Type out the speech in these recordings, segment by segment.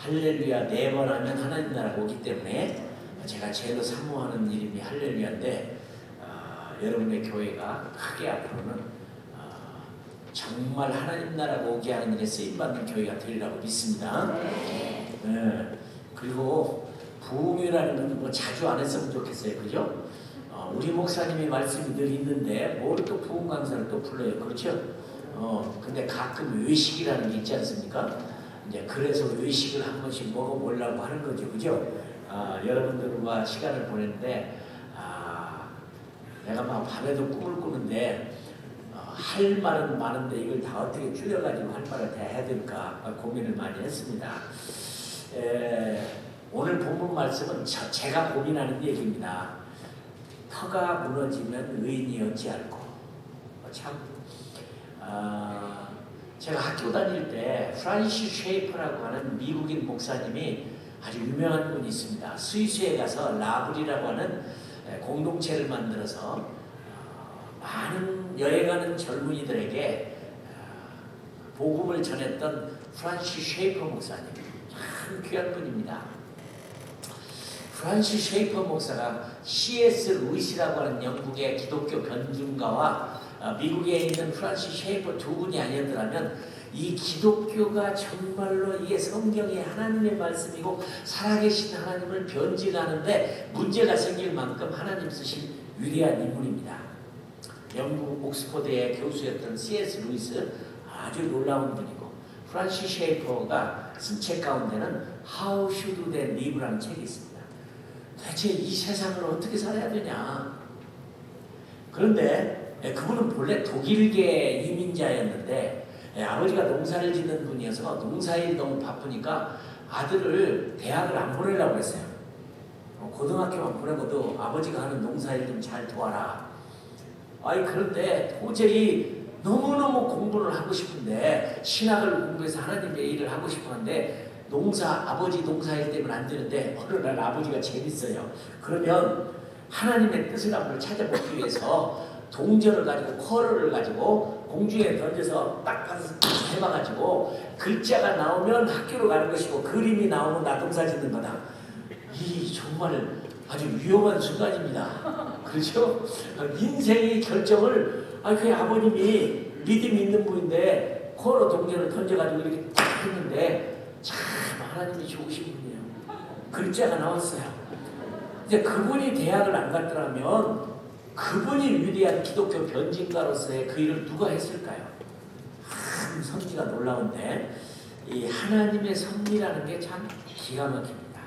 할렐루야 4번 하면 하나님 나라가 오기 때문에 제가 제일 사모하는 이름이 할렐루야인데 여러분의 교회가 크게 앞으로는 정말 하나님 나라가 오게 하는 일에 쓰임받는 교회가 되리라고 믿습니다. 그리고 부흥이라는 건 뭐 자주 안 했으면 좋겠어요. 그죠? 우리 목사님이 말씀이 늘 있는데 뭘 또 부흥 강사를 또 불러요. 그렇죠? 근데 가끔 외식이라는 게 있지 않습니까? 이제 그래서 외식을 한 번씩 먹어보려고 하는 거죠. 그죠? 여러분들과 시간을 보냈는데 내가 막 밤에도 꿈을 꾸는데 할 말은 많은데 이걸 다 어떻게 줄여가지고 할 말을 다 해야 될까 고민을 많이 했습니다. 오늘 본문 말씀은 제가 고민하는 얘기입니다. 터가 무너지면 의인이 어찌할꼬. 참 제가 학교 다닐 때 프란시스 쉐이퍼라고 하는 미국인 목사님이 아주 유명한 분이 있습니다. 스위스에 가서 라블이라고 하는 공동체를 만들어서 많은 여행하는 젊은이들에게 복음을 전했던 프란시스 쉐이퍼 목사님, 참 귀한 분입니다. 프란시스 쉐이퍼 목사가 C.S. 루이스라고 하는 영국의 기독교 변증가와 미국에 있는 프란시스 쉐이퍼 두 분이 아니었더라면 이 기독교가 정말로 이게 성경이 하나님의 말씀이고 살아계신 하나님을 변증하는데 문제가 생길 만큼 하나님 쓰신 위대한 인물입니다. 영국 옥스퍼드의 교수였던 C.S. 루이스, 아주 놀라운 분이고, 프란시스 쉐이퍼가 쓴 책 가운데는 How Should They Live라는 책이 있습니다. 대체 이 세상을 어떻게 살아야 되냐. 그런데 그분은 본래 독일계 이민자였는데 아버지가 농사를 짓는 분이어서 농사일이 너무 바쁘니까 아들을 대학을 안 보내려고 했어요. 고등학교만 보내고도 아버지가 하는 농사일 좀 잘 도와라. 그런데 도저히 너무너무 공부를 하고 싶은데 신학을 공부해서 하나님의 일을 하고 싶었는데 아버지 농사일 때문에 안 되는데 어느 날 아버지가 재밌어요. 그러면 하나님의 뜻을 한번 찾아보기 위해서 동전을 가지고 쿼러를 가지고 공중에 던져서 딱 가서 해봐가지고 글자가 나오면 학교로 가는 것이고 그림이 나오면 나 농사 짓는 거다. 이 정말 아주 위험한 순간입니다. 그렇죠? 인생의 결정을 그 아버님이 믿음이 있는 분인데 쿼러 동전을 던져가지고 이렇게 딱 했는데 참 하나님이 좋으신 분이에요. 글자가 나왔어요. 이제 그분이 대학을 안 갔더라면 그분이 위대한 기독교 변증가로서의 그 일을 누가 했을까요? 참 섭리가 놀라운데 이 하나님의 섭리라는 게 참 기가 막힙니다.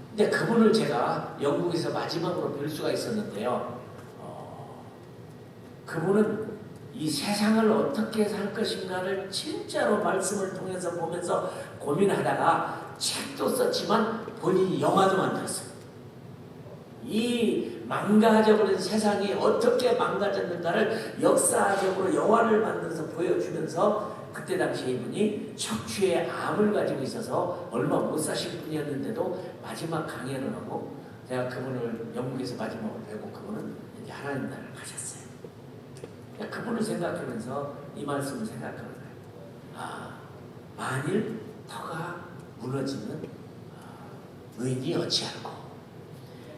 근데 그분을 제가 영국에서 마지막으로 뵐 수가 있었는데요. 그분은 이 세상을 어떻게 살 것인가를 진짜로 말씀을 통해서 보면서 고민하다가 책도 썼지만 본인이 영화도 만들었어요. 이 망가져버린 세상이 어떻게 망가졌는가를 역사적으로 영화를 만들어서 보여주면서 그때 당시에 이분이 척추에 암을 가지고 있어서 얼마 못 사실 분이었는데도 마지막 강연을 하고 제가 그분을 영국에서 마지막으로 뵈고 그분은 이제 하나님 나라를 가셨어요. 그분을 생각하면서 이 말씀을 생각하는 거예요. 만일 터가 무너지면 의인이 어찌할꼬.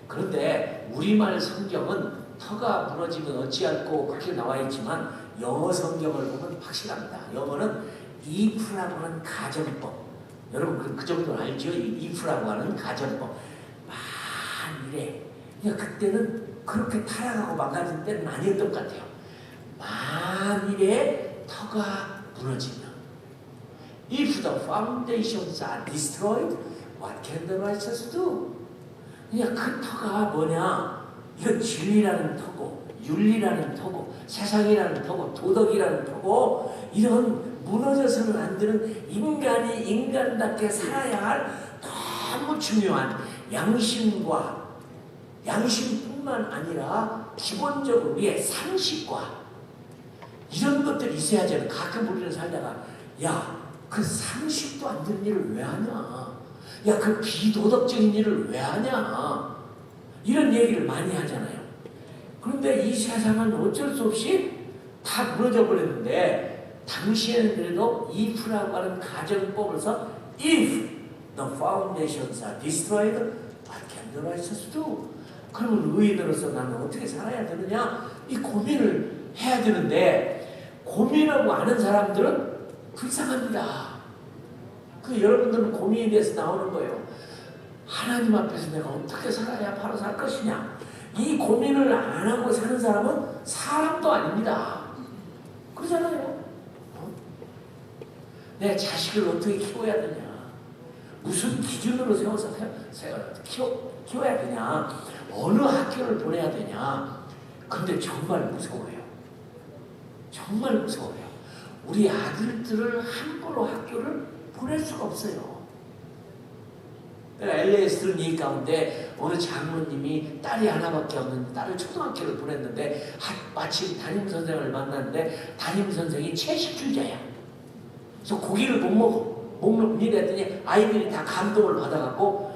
그런데 우리말 성경은 터가 무너지면 어찌할꼬 그렇게 나와 있지만 영어 성경을 보면 확실합니다. 영어는 if라고 하는 가정법. 여러분 그 정도는 알죠? if라고 하는 가정법. 만일에 그때는 그렇게 타락하고 망가진 때는 아니었던 것 같아요. 만일에 터가 무너지면 If the foundations are destroyed, what can the righteous do? 그 터가 뭐냐? 이건 진리라는 터고 윤리라는 터고 세상이라는 터고 도덕이라는 터고 이런 무너져서는 안 되는 인간이 인간답게 살아야 할 너무 중요한 양심뿐만 아니라 기본적으로 우리의 상식과 이런 것들이 있어야지. 가끔 우리는 살다가 그 상식도 안 되는 일을 왜 하냐? 그 비도덕적인 일을 왜 하냐? 이런 얘기를 많이 하잖아요. 그런데 이 세상은 어쩔 수 없이 다 무너져 버렸는데 당시에는 그래도 if라고 하는 가정법을 써 if The foundations are destroyed. What can the righteous do? 그러면 의인으로서 나는 어떻게 살아야 되느냐? 이 고민을 해야 되는데 고민하고 아는 사람들은 불쌍합니다. 그 여러분들은 고민에 대해서 나오는 거예요. 하나님 앞에서 내가 어떻게 살아야 바로 살 것이냐? 이 고민을 안 하고 사는 사람은 사람도 아닙니다. 그러잖아요. 내 자식을 어떻게 키워야 되냐? 무슨 기준으로 세워서 키워야 되냐? 어느 학교를 보내야 되냐? 근데 정말 무서워요. 정말 무서워요. 우리 아들들을 함부로 학교를 보낼 수가 없어요. 내가 LA에서 들은 얘기 가운데 어느 장로님이 딸이 하나밖에 없는데 딸을 초등학교를 보냈는데 마침 담임선생을 만났는데 담임선생이 채식주의자야. 그래서 고기를 못 먹어. 못 먹니? 했더니 아이들이 다 감동을 받아갖고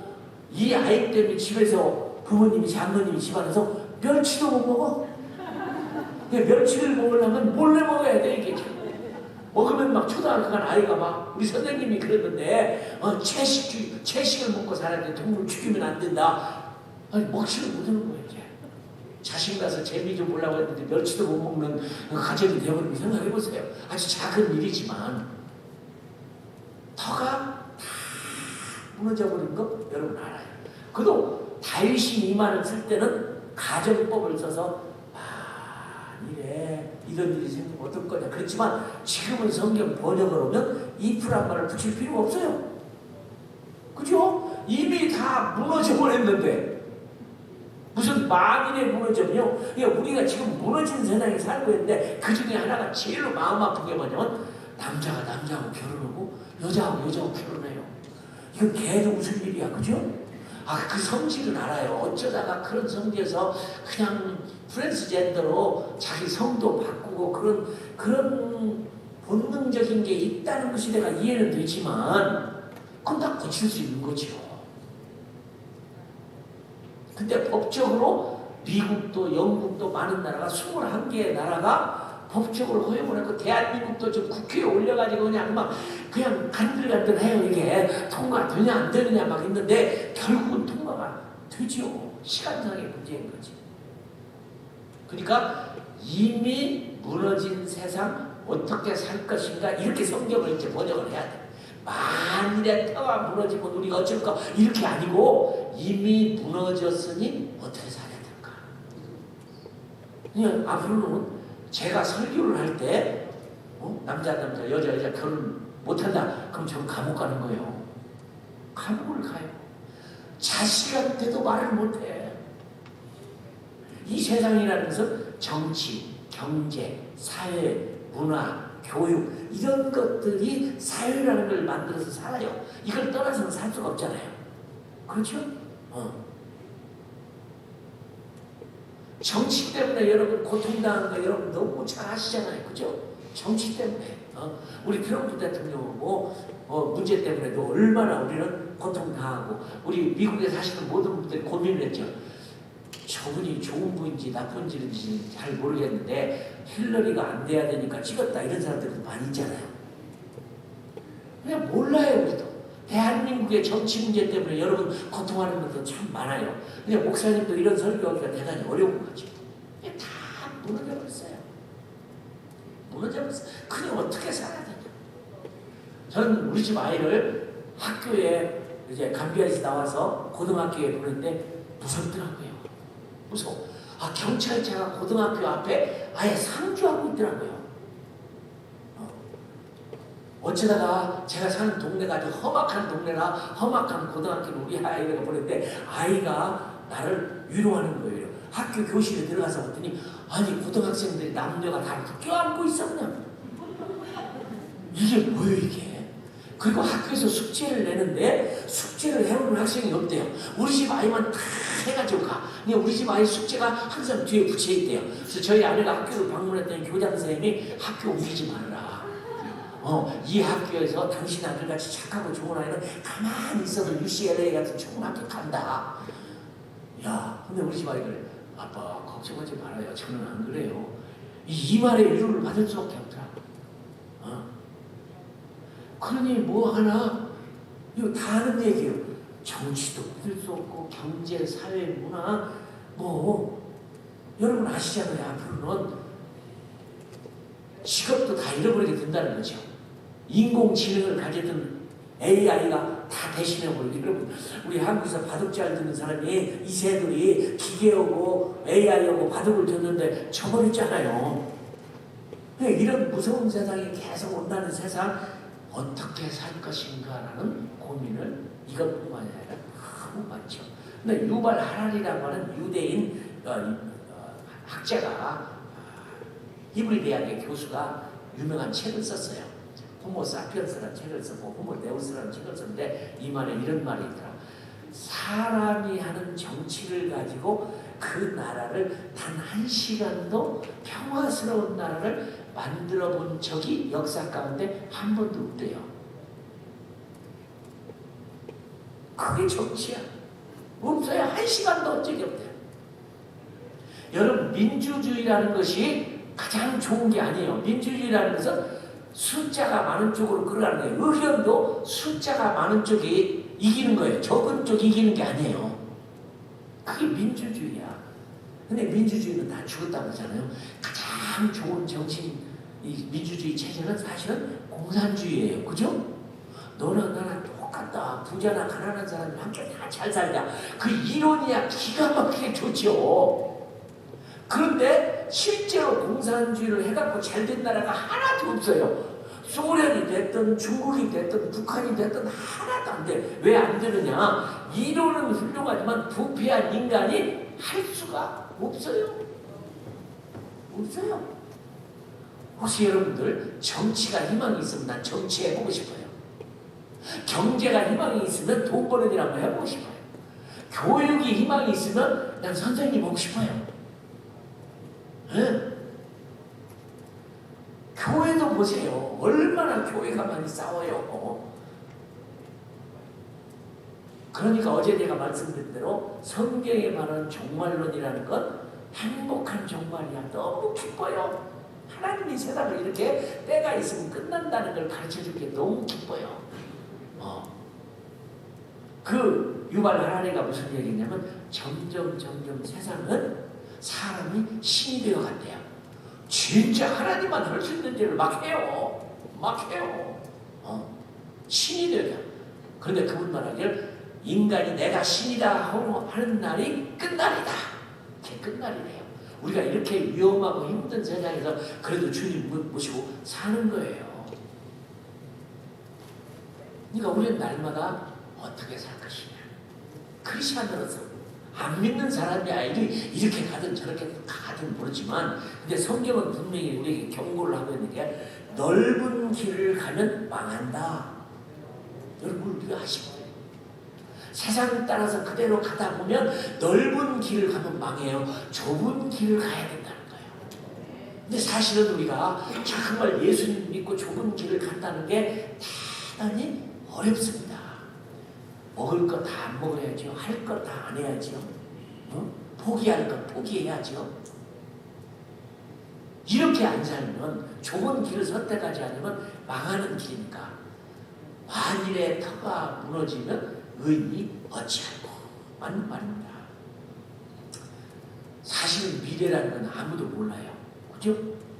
이 아이 때문에 집에서 부모님이 장로님이 집안에서 멸치도 못 먹어. 멸치를 먹으려면 몰래 먹어야 돼. 이게 먹으면 막 초등학교 간 아이가 막 우리 선생님이 그랬는데 채식을 먹고 살아야 돼. 동물 죽이면 안 된다. 아니 먹지를 못하는 거예요. 이제 자식 나서 재미 좀 보려고 했는데 멸치도 못 먹는 가정이 되어버리면 생각해보세요. 아주 작은 일이지만 터가 다 무너져버린 거 여러분 알아요. 그도 다윗이 이 말을 쓸 때는 가정법을 써서 이래 이런 일이 생기면 어떨 거냐 그렇지만 지금은 성경 번역을 오면 if란 말을 붙일 필요가 없어요. 그죠? 이미 다 무너져 버렸는데 무슨 만일에 무너져면요. 그러니까 우리가 지금 무너진 세상에 살고 있는데 그 중에 하나가 제일로 마음 아프게 뭐냐면 남자가 남자하고 결혼하고 여자하고 여자하고 결혼해요. 이거 걔도 무슨 일이야. 그죠? 그 성질은 알아요. 어쩌다가 그런 성질에서 그냥 트랜스젠더로 자기 성도 바꾸고 그런 본능적인 게 있다는 것이 내가 이해는 되지만 그건 다 고칠 수 있는 거죠. 근데 법적으로 미국도 영국도 많은 나라가 21개의 나라가 법적으로 허용을 하고 대한민국도 좀 국회에 올려가지고 그냥 간들간들해요. 이게 통과되냐 안 되느냐 막 있는데 결국은 통과가 되죠. 시간상의 문제인 거지. 그러니까 이미 무너진 세상 어떻게 살 것인가 이렇게 성경을 이제 번역을 해야 돼. 만일에 터가 무너지면 우리가 어쩔까 이렇게 아니고 이미 무너졌으니 어떻게 살아야 될까. 그냥 앞으로는 제가 설교를 할 때 남자 여자 결혼 못한다 그럼 저는 감옥 가는 거예요. 감옥을 가요. 자식한테도 말을 못해. 이 세상이라는 것은 정치, 경제, 사회, 문화, 교육 이런 것들이 사회라는 걸 만들어서 살아요. 이걸 떠나서는 살 수가 없잖아요. 그렇죠? 정치 때문에 여러분 고통당하는 거 여러분 너무 잘 아시잖아요. 그죠? 정치 때문에. 우리 트럼프 대통령 문제 때문에도 얼마나 우리는 고통당하고 우리 미국에 사시는 모든 분들이 고민을 했죠. 저분이 좋은 분인지 나쁜 분인지 잘 모르겠는데 힐러리가 안 돼야 되니까 찍었다 이런 사람들도 많이 있잖아요. 그냥 몰라요. 우리도. 대한민국의 정치 문제 때문에 여러분 고통하는 것도 참 많아요. 근데 목사님도 이런 설교하기가 대단히 어려운 거죠. 다 무너져버렸어요. 무너져버렸어요. 그냥 어떻게 살아야 되냐. 저는 우리 집 아이를 학교에 이제 감비아에서 나와서 고등학교에 보냈는데 무섭더라고요. 무서워. 경찰차가 고등학교 앞에 아예 상주하고 있더라고요. 어쩌다가 제가 사는 동네가 아주 험악한 동네라 험악한 고등학교를 우리 아이가 보냈는데 아이가 나를 위로하는 거예요. 학교 교실에 들어가서 봤더니 아니 고등학생들이 남녀가 다 껴안고 있어 그냥. 이게 뭐예요 이게. 그리고 학교에서 숙제를 내는데 숙제를 해오는 학생이 없대요. 우리 집 아이만 다 해가지고 가. 그냥 우리 집 아이 숙제가 항상 뒤에 붙여있대요. 그래서 저희 아내가 학교를 방문했더니 교장 선생님이 학교 옮기지 말아라. 이 학교에서 당신 아들같이 착하고 좋은 아이는 가만히 있어도 UCLA 같은 좋은 학교 간다. 야, 근데 우리 집 아이가 아빠 걱정하지 말아요. 저는 안 그래요. 이 말에 위로를 받을 수밖에 없더라. 그러니 뭐 하나 이거 다 아는 얘기예요. 정치도 믿을 수 없고 경제, 사회, 문화 뭐 여러분 아시잖아요. 앞으로는 직업도 다 잃어버리게 된다는 거죠. 인공지능을 가졌던 AI가 다 대신해버리고 여러분 우리 한국에서 바둑 잘 두는 사람이 이세돌이 기계하고 AI하고 바둑을 뒀는데 져버렸잖아요. 이런 무서운 세상이 계속 온다는 세상 어떻게 살 것인가라는 고민을 이것뿐만 아니라 너무 많죠. 근데 유발 하랄이라고 하는 유대인 학자가 히브리 대학의 교수가 유명한 책을 썼어요. 호모 사피엔스라는 책을 썼고 호모 데우스라는 책을 썼는데 이 말에 이런 말이 있더라. 사람이 하는 정치를 가지고 그 나라를 단 한 시간도 평화스러운 나라를 만들어 본 적이 역사 가운데 한 번도 없대요. 그게 정치야. 없어요. 한 시간도 온 적이 없대요. 여러분 민주주의라는 것이 가장 좋은 게 아니에요. 민주주의라는 것은 숫자가 많은 쪽으로 끌어가는 거예요. 의견도 숫자가 많은 쪽이 이기는 거예요. 적은 쪽이 이기는 게 아니에요. 그게 민주주의야. 근데 민주주의는 다 죽었다고 하잖아요. 가장 좋은 정신, 이 민주주의 체제는 사실은 공산주의예요. 그죠? 너나 나나 똑같다. 부자나 가난한 사람이 함께 다 잘 살자. 그 이론이야 기가 막히게 좋죠. 그런데 실제로 공산주의를 해갖고 잘 된 나라가 하나도 없어요. 소련이 됐든 중국이 됐든 북한이 됐든 하나도 안 돼. 왜 안 되느냐? 이론은 훌륭하지만 부패한 인간이 할 수가 없어요. 없어요. 혹시 여러분들 정치가 희망이 있으면 난 정치해보고 싶어요. 경제가 희망이 있으면 돈 버는 일 한번 해보고 싶어요. 교육이 희망이 있으면 난 선생님 보고 싶어요. 네? 교회도 보세요. 얼마나 교회가 많이 싸워요. 그러니까 어제 내가 말씀드린 대로 성경에 말하는 종말론이라는 건 행복한 종말이야. 너무 기뻐요. 하나님이 세상을 이렇게 때가 있으면 끝난다는 걸 가르쳐줄 게 너무 기뻐요. 그 유발 하라리가 무슨 얘기냐면 점점 세상은 사람이 신이 되어 간대요. 진짜 하나님만 할 수 있는 일을 막 해요. 신이 되어요. 그런데 그분 말하기를 인간이 내가 신이다 하는 날이 끝날이다. 그게 끝날이래요. 우리가 이렇게 위험하고 힘든 세상에서 그래도 주님 모시고 사는 거예요. 그러니까 우리는 날마다 어떻게 살 것이냐. 크리스천으로서 안 믿는 사람이 이렇게 가든 저렇게 가든 모르지만 근데 성경은 분명히 우리에게 경고를 하고 있는 게 넓은 길을 가면 망한다. 여러분 우리가 아시고 세상을 따라서 그대로 가다 보면 넓은 길을 가면 망해요. 좁은 길을 가야 된다는 거예요. 근데 사실은 우리가 정말 예수님 믿고 좁은 길을 간다는 게 대단히 어렵습니다. 먹을 것 다 안 먹어야죠. 할 것 다 안 해야죠. 포기할 것 포기해야죠. 이렇게 안 살면 좁은 길을 선택하지 않으면 망하는 길이니까 만일에 터가 무너지면 의인이 어찌할꼬 맞는 말입니다. 사실은 미래라는 건 아무도 몰라요. 그죠?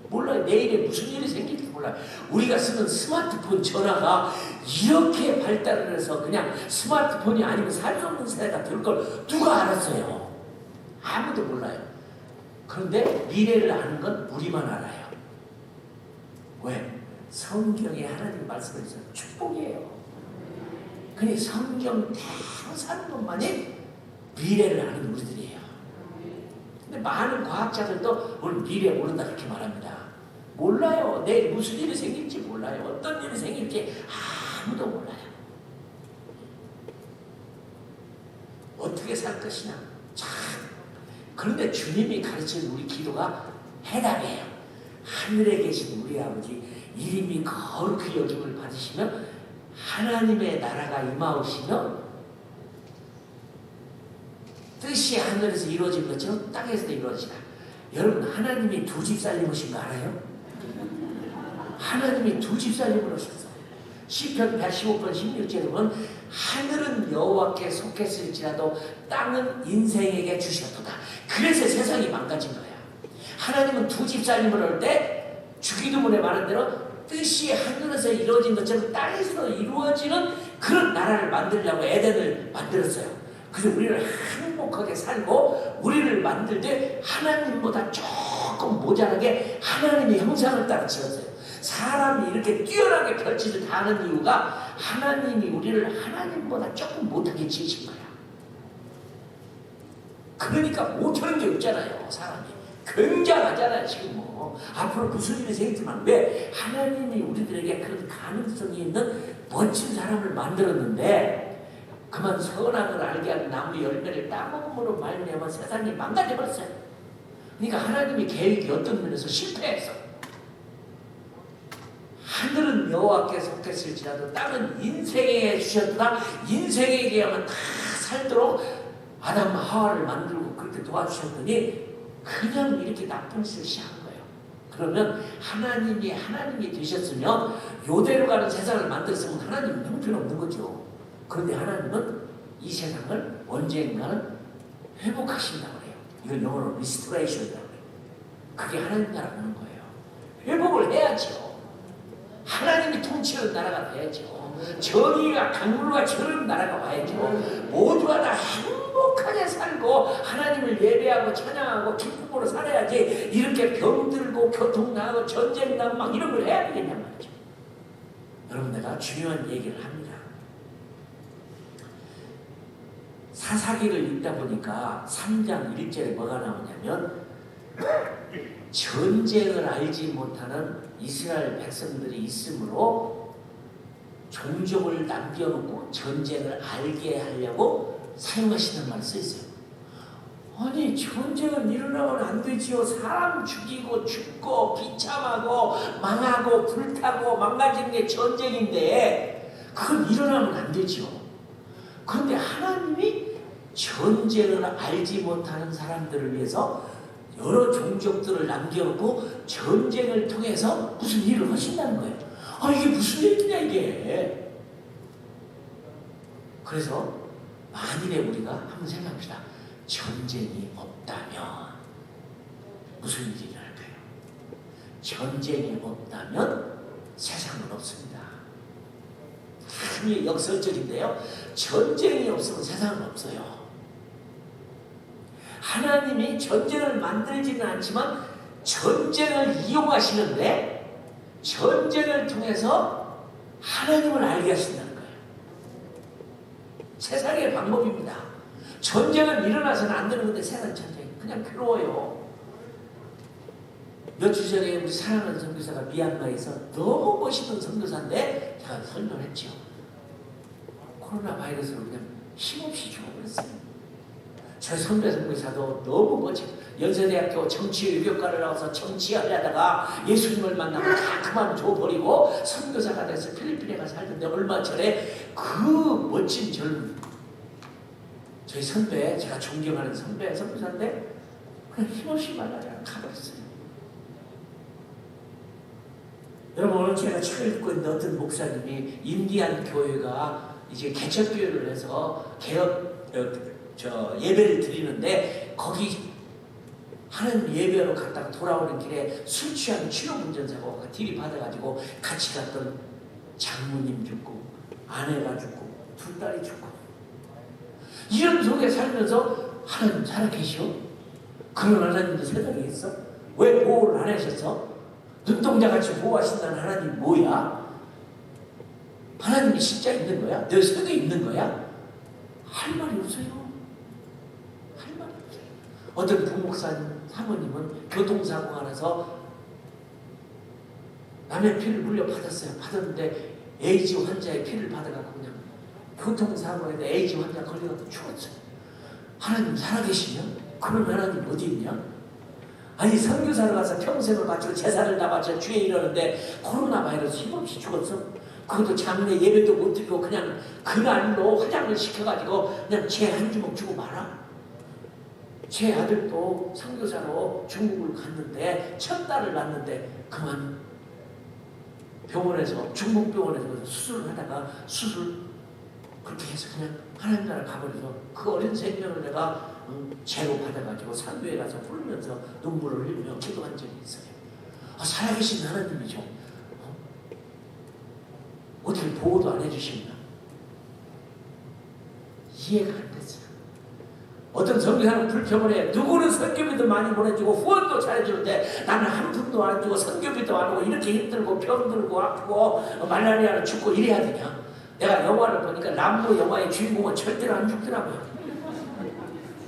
몰라요. 내일에 무슨 일이 생길지 몰라요. 우리가 쓰는 스마트폰 전화가 이렇게 발달을 해서 그냥 스마트폰이 아니면 살 수 없는 세대가 될 걸 누가 알았어요? 아무도 몰라요. 그런데 미래를 아는 건 우리만 알아요. 왜? 성경에 하나님 말씀을 해서 축복이에요. 그니 성경 대로 사는 것만이 미래를 아는 우리들이에요. 근데 많은 과학자들도 오늘 미래 모른다 그렇게 말합니다. 몰라요. 내일 무슨 일이 생길지 몰라요. 어떤 일이 생길지 아무도 몰라요. 어떻게 살 것이냐. 참. 그런데 주님이 가르치는 우리 기도가 해답이에요. 하늘에 계신 우리 아버지 이름이 거룩히 여김을 받으시면 하나님의 나라가 임하오시며 뜻이 하늘에서 이루어진 것처럼 땅에서도 이루어지라. 여러분 하나님이 두 집 살림 오신 거 알아요? 하나님이 두 집 살림을 오셨어요. 시편 115편 16절에 보면 하늘은 여호와께 속했을지라도 땅은 인생에게 주셨도다. 그래서 세상이 망가진 거야. 하나님은 두 집사님을 할 때 주기도문에 말한 대로 뜻이 하늘에서 이루어진 것처럼 땅에서 이루어지는 그런 나라를 만들려고 에덴을 만들었어요. 그래서 우리를 행복하게 살고 우리를 만들 때 하나님보다 조금 모자라게 하나님의 형상을 따라 지었어요. 사람이 이렇게 뛰어나게 별짓을 다 하는 이유가 하나님이 우리를 하나님보다 조금 못하게 지으신 거야. 그러니까 못하는 게 없잖아요. 사람이 굉장하잖아요. 지금 뭐 앞으로 무슨 일이 생기지만 왜 하나님이 우리들에게 그런 가능성이 있는 멋진 사람을 만들었는데 그만 선악을 알게 하는 나무 열매를 따먹음으로 말미암아 세상이 망가져버렸어요. 그러니까 하나님의 계획이 어떤 면에서 실패했어. 하늘은 여호와께 속했을지라도 땅은 인생에게 주셨다. 인생에게 하면 다 살도록 아담 하와를 만들고 그렇게 도와주셨더니 그냥 이렇게 나쁜 짓을 시작한 거예요. 그러면 하나님이 되셨으면 요대로 가는 세상을 만들었으면 하나님은 형편없는 거죠. 그런데 하나님은 이 세상을 언젠가는 회복하신다고 해요. 이걸 영어로 리스토레이션이라고 해요. 그게 하나님 나라 보는 거예요. 회복을 해야죠. 하나님이 통치하는 나라가 돼야죠. 정의가 강물과 저런 나라가 와야죠. 모두가 다 행복하게 살고 하나님을 예배하고 찬양하고 기쁨으로 살아야지 이렇게 병들고 교통나고 전쟁 나고 막 이런 걸 해야 되겠냔 말이죠. 여러분 내가 중요한 얘기를 합니다. 사사기를 읽다 보니까 3장 1절에 뭐가 나오냐면 전쟁을 알지 못하는 이스라엘 백성들이 있으므로 종족을 남겨놓고 전쟁을 알게 하려고 사용하시는 말이 써있어요. 아니 전쟁은 일어나면 안 되지요. 사람 죽이고 죽고 비참하고 망하고 불타고 망가지는 게 전쟁인데 그건 일어나면 안 되지요. 그런데 하나님이 전쟁을 알지 못하는 사람들을 위해서 여러 종족들을 남겨놓고 전쟁을 통해서 무슨 일을 하신다는 거예요. 아 이게 무슨 얘기냐 이게. 그래서 만일에 우리가 한번 생각합시다. 전쟁이 없다면 무슨 일이 일어날까요? 전쟁이 없다면 세상은 없습니다. 참 역설적인데요. 전쟁이 없으면 세상은 없어요. 하나님이 전쟁을 만들지는 않지만 전쟁을 이용하시는데 전쟁을 통해서 하나님을 알게 하신다는 거예요. 세상의 방법입니다. 전쟁은 일어나서는 안 되는 건데 세상 전쟁 그냥 괴로워요. 몇 주 전에 우리 사랑하는 선교사가 미얀마에서 너무 멋있는 선교사인데 제가 설명을 했죠. 코로나 바이러스로 그냥 힘없이 죽어버렸어요. 저 선배 선교사도 너무 멋져. 연세대학교 정치외교과를 나와서 정치하려다가 예수님을 만나고 다 그만둬버리고 선교사가 돼서 필리핀에 가서 살던데 얼마 전에 그 멋진 젊은 저희 선배, 제가 존경하는 선배 선교사인데 그냥 힘없이 말하다가 가버렸어요. 여러분 오늘 제가 책을 읽고 있는데 어떤 목사님이 인디안 교회가 이제 개척교회를 해서 예배를 드리는데 거기 하나님 예배로 갔다가 돌아오는 길에 술 취한 신호운전사고가 들이받아가지고 같이 갔던 장모님 죽고 아내가 죽고 두 딸이 죽고 이런 속에 살면서 하나님 살아계시오? 그런 하나님도 세상에 있어? 왜 보호를 안 하셨어? 눈동자같이 보호하신다는 하나님 뭐야? 하나님이 진짜 있는 거야? 내 속에 있는 거야? 할 말이 없어요. 할 말이 없어요. 어떤 부목사님 사모님은 교통사고가 나서 남의 피를 물려받았어요. 받았는데 에이즈 환자의 피를 받아갖고 그냥 교통사고에다 에이즈 환자 걸려갖고 죽었어요. 하나님 살아계시면 그런 하나님 어디 있냐? 아니 선교사를 가서 평생을 바치고 제사를 다 바쳐 주에 이러는데 코로나 바이러스 힘없이 죽었어. 그것도 장례 예배도 못 드리고 그냥 그날로 화장을 시켜가지고 그냥 제 한 주먹 주고 말아. 제 아들도 선교사로 중국을 갔는데 첫 딸을 낳는데 그만 병원에서 중국병원에서 수술을 하다가 그렇게 해서 그냥 하나님 나라 가버려서 그 어린 생명을 내가 죄로 받아가지고 산도에 가서 울면서 눈물을 흘리며 기도한 적이 있어요. 살아계신 하나님이죠. 어떻게 보호도 안 해주십니까? 이해가 안 됐어요. 어떤 선교사는 불평을 해. 누구는 선교비도 많이 보내주고 후원도 잘해주는데 나는 한 푼도 안 주고 선교비도 안 하고 이렇게 힘들고 병들고 아프고 말라리아로 죽고 이래야 되냐? 내가 영화를 보니까 람보 영화의 주인공은 절대로 안 죽더라고요.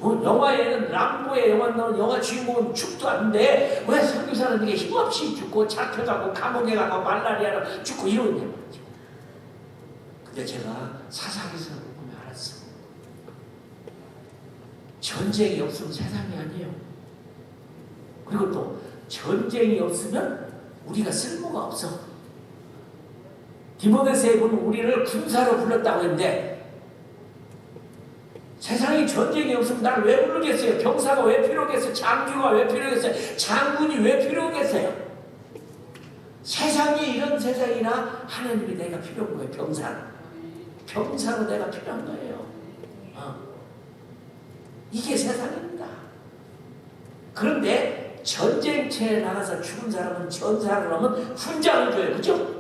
영화에는 람보의 영화 나오는 영화 주인공은 죽도 않는데 왜 선교사는 이게 힘없이 죽고 잡혀가고 감옥에 가고 말라리아로 죽고 이러냐 말이죠. 근데 제가 사사기서 보면 알았어. 전쟁이 없으면 세상이 아니에요. 그리고 또 전쟁이 없으면 우리가 쓸모가 없어. 디모데서에 보면 우리를 군사로 불렀다고 했는데 세상에 전쟁이 없으면 나를 왜 부르겠어요? 병사가 왜 필요하겠어요? 장교가 왜 필요하겠어요? 장군이 왜 필요하겠어요? 세상이 이런 세상이나 하나님이 내가 필요한 거예요. 병사로 내가 필요한 거예요. 이게 세상입니다. 그런데 전쟁터에 나가서 죽은 사람은 전사를 하면 훈장을 줘요. 그죠?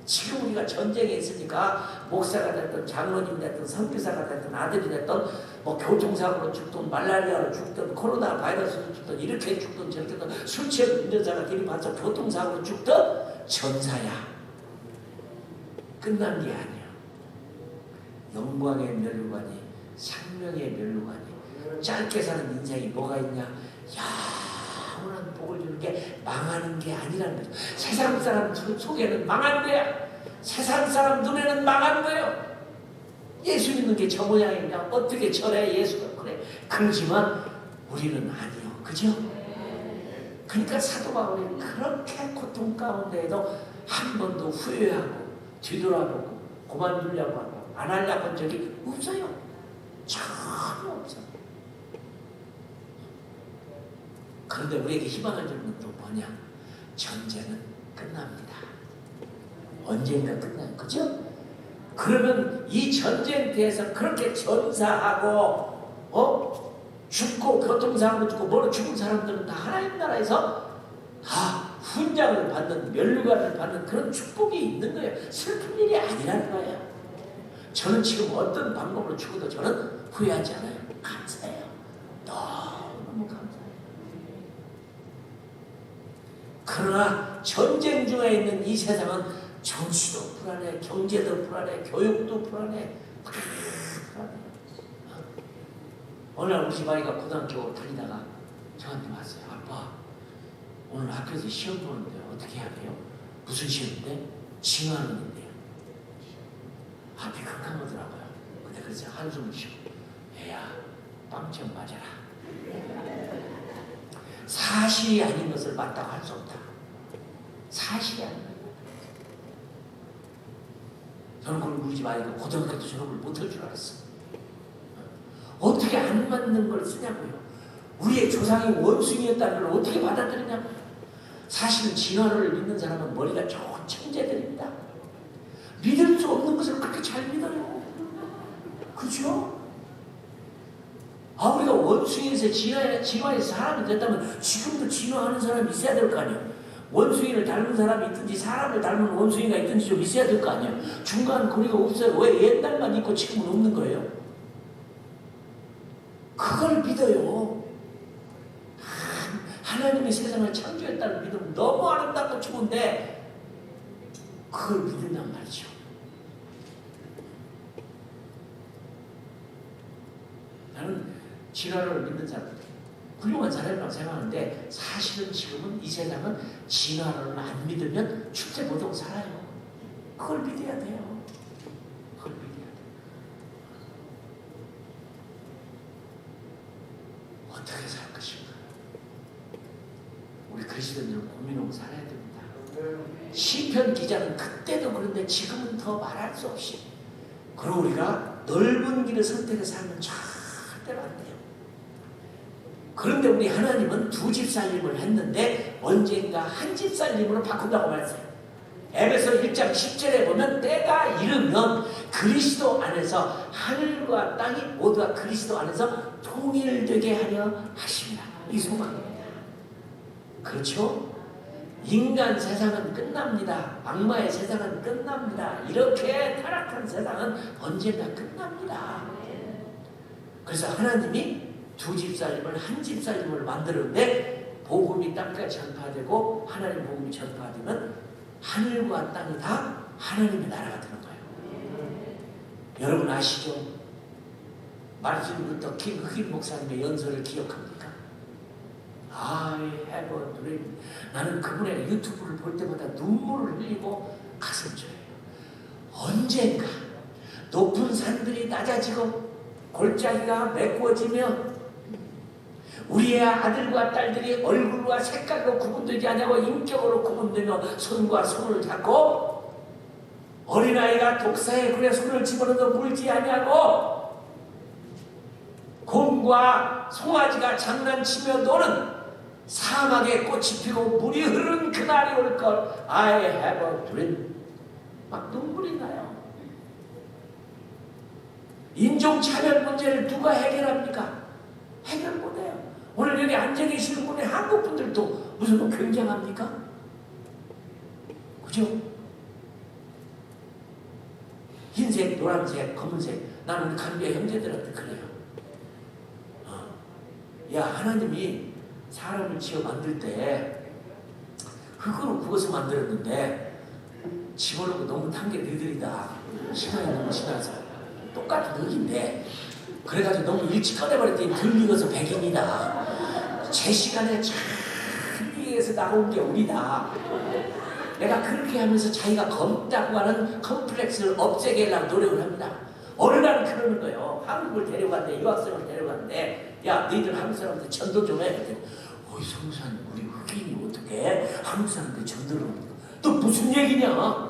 지금 우리가 전쟁에 있으니까 목사가 됐든 장로님 됐든 선교사가 됐든 아들이 됐든 뭐 교통사고로 죽든 말라리아로 죽든 코로나 바이러스로 죽든 이렇게 죽든 저렇게 죽든 술 취해서 운전자가 들이받쳐 교통사고로 죽든 전사야. 끝난 게 아니야. 영광의 멸류관이 생명의 멸류관이 짧게 사는 인생이 뭐가 있냐? 영원한 복을 주는 게 망하는 게 아니라는 거죠. 세상 사람 속에는 망한 거야. 세상 사람 눈에는 망한 거예요. 예수 믿는 게 저 모양이냐? 어떻게 저래 예수가 그래? 그러지만 우리는 아니요. 그죠? 그러니까 사도 바울이 그렇게 고통 가운데에도 한 번도 후회하고 뒤돌아보고 그만두려고 하고 안 하려고 한 적이 없어요. 전혀 없어요. 그런데 우리에게 희망을 주는 건 또 뭐냐? 전쟁은 끝납니다. 언젠가 끝나요. 그죠? 그러면 이 전쟁터에서 그렇게 전사하고 죽고 교통사고로 죽고 뭐로 죽은 사람들은 다 하나님 나라에서 다 훈장을 받는 멸류관을 받는 그런 축복이 있는 거예요. 슬픈 일이 아니라는 거예요. 저는 지금 어떤 방법으로 죽어도 저는 후회하지 않아요. 감사해요. 너무 감사해요. 그러나 전쟁 중에 있는 이 세상은 정치도 불안해, 경제도 불안해, 교육도 불안해, 불안해. 어느 날 우리 집 아이가 고등학교 다니다가 저한테 왔어요. 아빠, 오늘 학교에서 시험 보는데 어떻게 해야 돼요? 무슨 시험인데? 징화론인데요. 앞이 캄캄하더라고요. 근데 그래서 한숨을 쉬고, 애야, 빵점 맞아라. 사실이 아닌 것을 맞다고 할 수 없다. 사실이 아닌 것. 저는 그걸 우리 집 아이가 고등학교도 졸업을 못할 줄 알았어. 어떻게 안 맞는 걸 쓰냐고요. 우리의 조상이 원숭이였다는 걸 어떻게 받아들이냐고요. 사실은 진화를 믿는 사람은 머리가 좋은 천재들입니다. 믿을 수 없는 것을 그렇게 잘 믿어요. 그죠? 우리가 원숭이에서 진화해서 사람이 됐다면 지금도 진화하는 사람이 있어야 될 거 아니에요. 원숭이를 닮은 사람이 있든지 사람을 닮은 원숭이가 있든지 좀 있어야 될 거 아니에요. 중간 거리가 없어요. 왜 옛날만 있고 지금은 없는 거예요? 그걸 믿어요. 하나님이 세상을 창조했다는 믿음 너무 아름답고 좋은데 그걸 믿는단 말이죠. 나는 진화를 믿는 사람 훌륭한 사람이라고 생각하는데 사실은 지금은 이 세상은 진화를 안 믿으면 출제 못하고 살아요. 그걸 믿어야 돼요. 그걸 믿어야 돼요. 어떻게 살 것인가? 우리 그리스도인들은 고민하고 살아야 됩니다. 시편 기자는 그때도 그런데 지금은 더 말할 수 없이 그리고 우리가 넓은 길을 선택해서 살면 절대로 안 돼요. 그런데 우리 하나님은 두 집 살림을 했는데 언젠가 한 집 살림으로 바꾼다고 말했어요. 에베소 1장 10절에 보면 때가 이르면 그리스도 안에서 하늘과 땅이 모두가 그리스도 안에서 통일되게 하려 하십니다. 이 소망입니다. 그렇죠? 인간 세상은 끝납니다. 악마의 세상은 끝납니다. 이렇게 타락한 세상은 언젠가 끝납니다. 그래서 하나님이 두 집 살림을 한 집 살림을 만들었는데 복음이 땅까지 전파되고 하나님 복음이 전파되면 하늘과 땅이 다 하나님의 나라가 되는 거예요. 여러분 아시죠? 마르틴 루터 킹 흑인 목사님의 연설을 기억합니까? I have a dream. 나는 그분의 유튜브를 볼 때마다 눈물을 흘리고 가슴 졸여요. 언젠가 높은 산들이 낮아지고 골짜기가 메꾸어지며 우리의 아들과 딸들이 얼굴과 색깔로 구분되지 않고 인격으로 구분되며 손과 손을 잡고 어린아이가 독사의 굴에 손을 집어넣어 물지 아니하고 곰과 송아지가 장난치며 노는 사막에 꽃이 피고 물이 흐르는 그날이 올 걸. I have a dream. 막 눈물이 나요. 인종차별 문제를 누가 해결합니까? 해결 못해요. 오늘 여기 앉아 계시는 분의 한국 분들도 무슨 굉장합니까? 그죠? 흰색, 노란색, 검은색. 나는 간비의 형제들한테 그래요. 야, 하나님이 사람을 지어 만들 때 흙으로 구워서 만들었는데 집어넣고 너무 탄 게 너희들이다. 시간이 너무 지나서 똑같은 흙인데 그래가지고 너무 일찍 꺼내버렸더니 덜 익어서 백인이다. 제 시간에 참 위에서 나온 게 우리다. 내가 그렇게 하면서 자기가 검다고 하는 컴플렉스를 없애게 하려고 노력을 합니다. 어느 날은 그러는 거예요. 한국을 데려갔는데 유학생을 데려갔는데 야 너희들 한국 사람한테 전도 좀 해. 그랬더니 어이 성사님 우리 흑인이 어떻게 한국 사람한테 전도를 합니까? 또 무슨 얘기냐?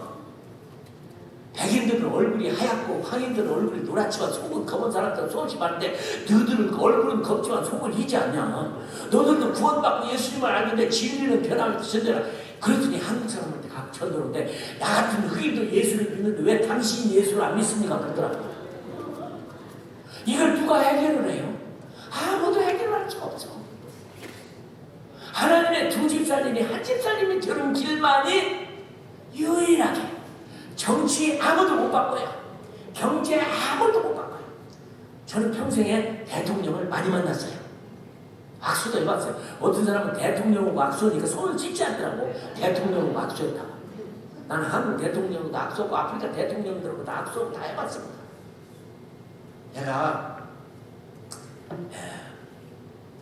백인들은 얼굴이 하얗고 황인들은 얼굴이 노랗지만 속은 검은 사람들은 속이 많은데 너희들은 얼굴은 검지만 속은 희지 않냐? 너희들도 구원받고 예수님을 알는데 진리는 변함없이 전도라. 그랬더니 한국 사람한테 각 전도는데 나 같은 흑인도 예수를 믿는데 왜 당신이 예수를 안 믿습니까? 그러더라고요. 이걸 누가 해결을 해요? 아무도 해결할 수가 없어. 하나님의 두 집 살림이 한 집 살림이 되는 길만이 유일하게 정치 아무도 못 바꿔요. 경제 아무도 못 바꿔요. 저는 평생에 대통령을 많이 만났어요. 악수도 해봤어요. 어떤 사람은 대통령하고 악수하니까 손을 찢지 않더라고. 대통령하고 악수했다고. 나는 한국 대통령도 악수하고 아프리카 대통령들하고 다 악수하고 다 해봤습니다. 내가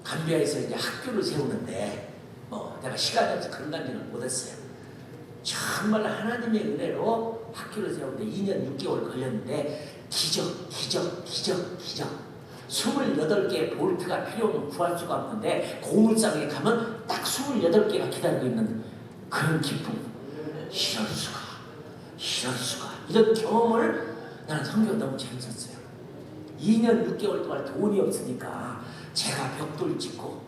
감비아에서 이제 학교를 세우는데 내가 시간이 없어서 그런 단계는 못했어요. 정말 하나님의 은혜로 학교를 세우는데 2년 6개월 걸렸는데 기적 28개의 볼트가 필요하면 구할 수가 없는데 고물상에 가면 딱 28개가 기다리고 있는 그런 기쁨. 이럴 수가 이런 경험을 나는 성경이 너무 재밌었어요. 2년 6개월 동안 돈이 없으니까 제가 벽돌 짓고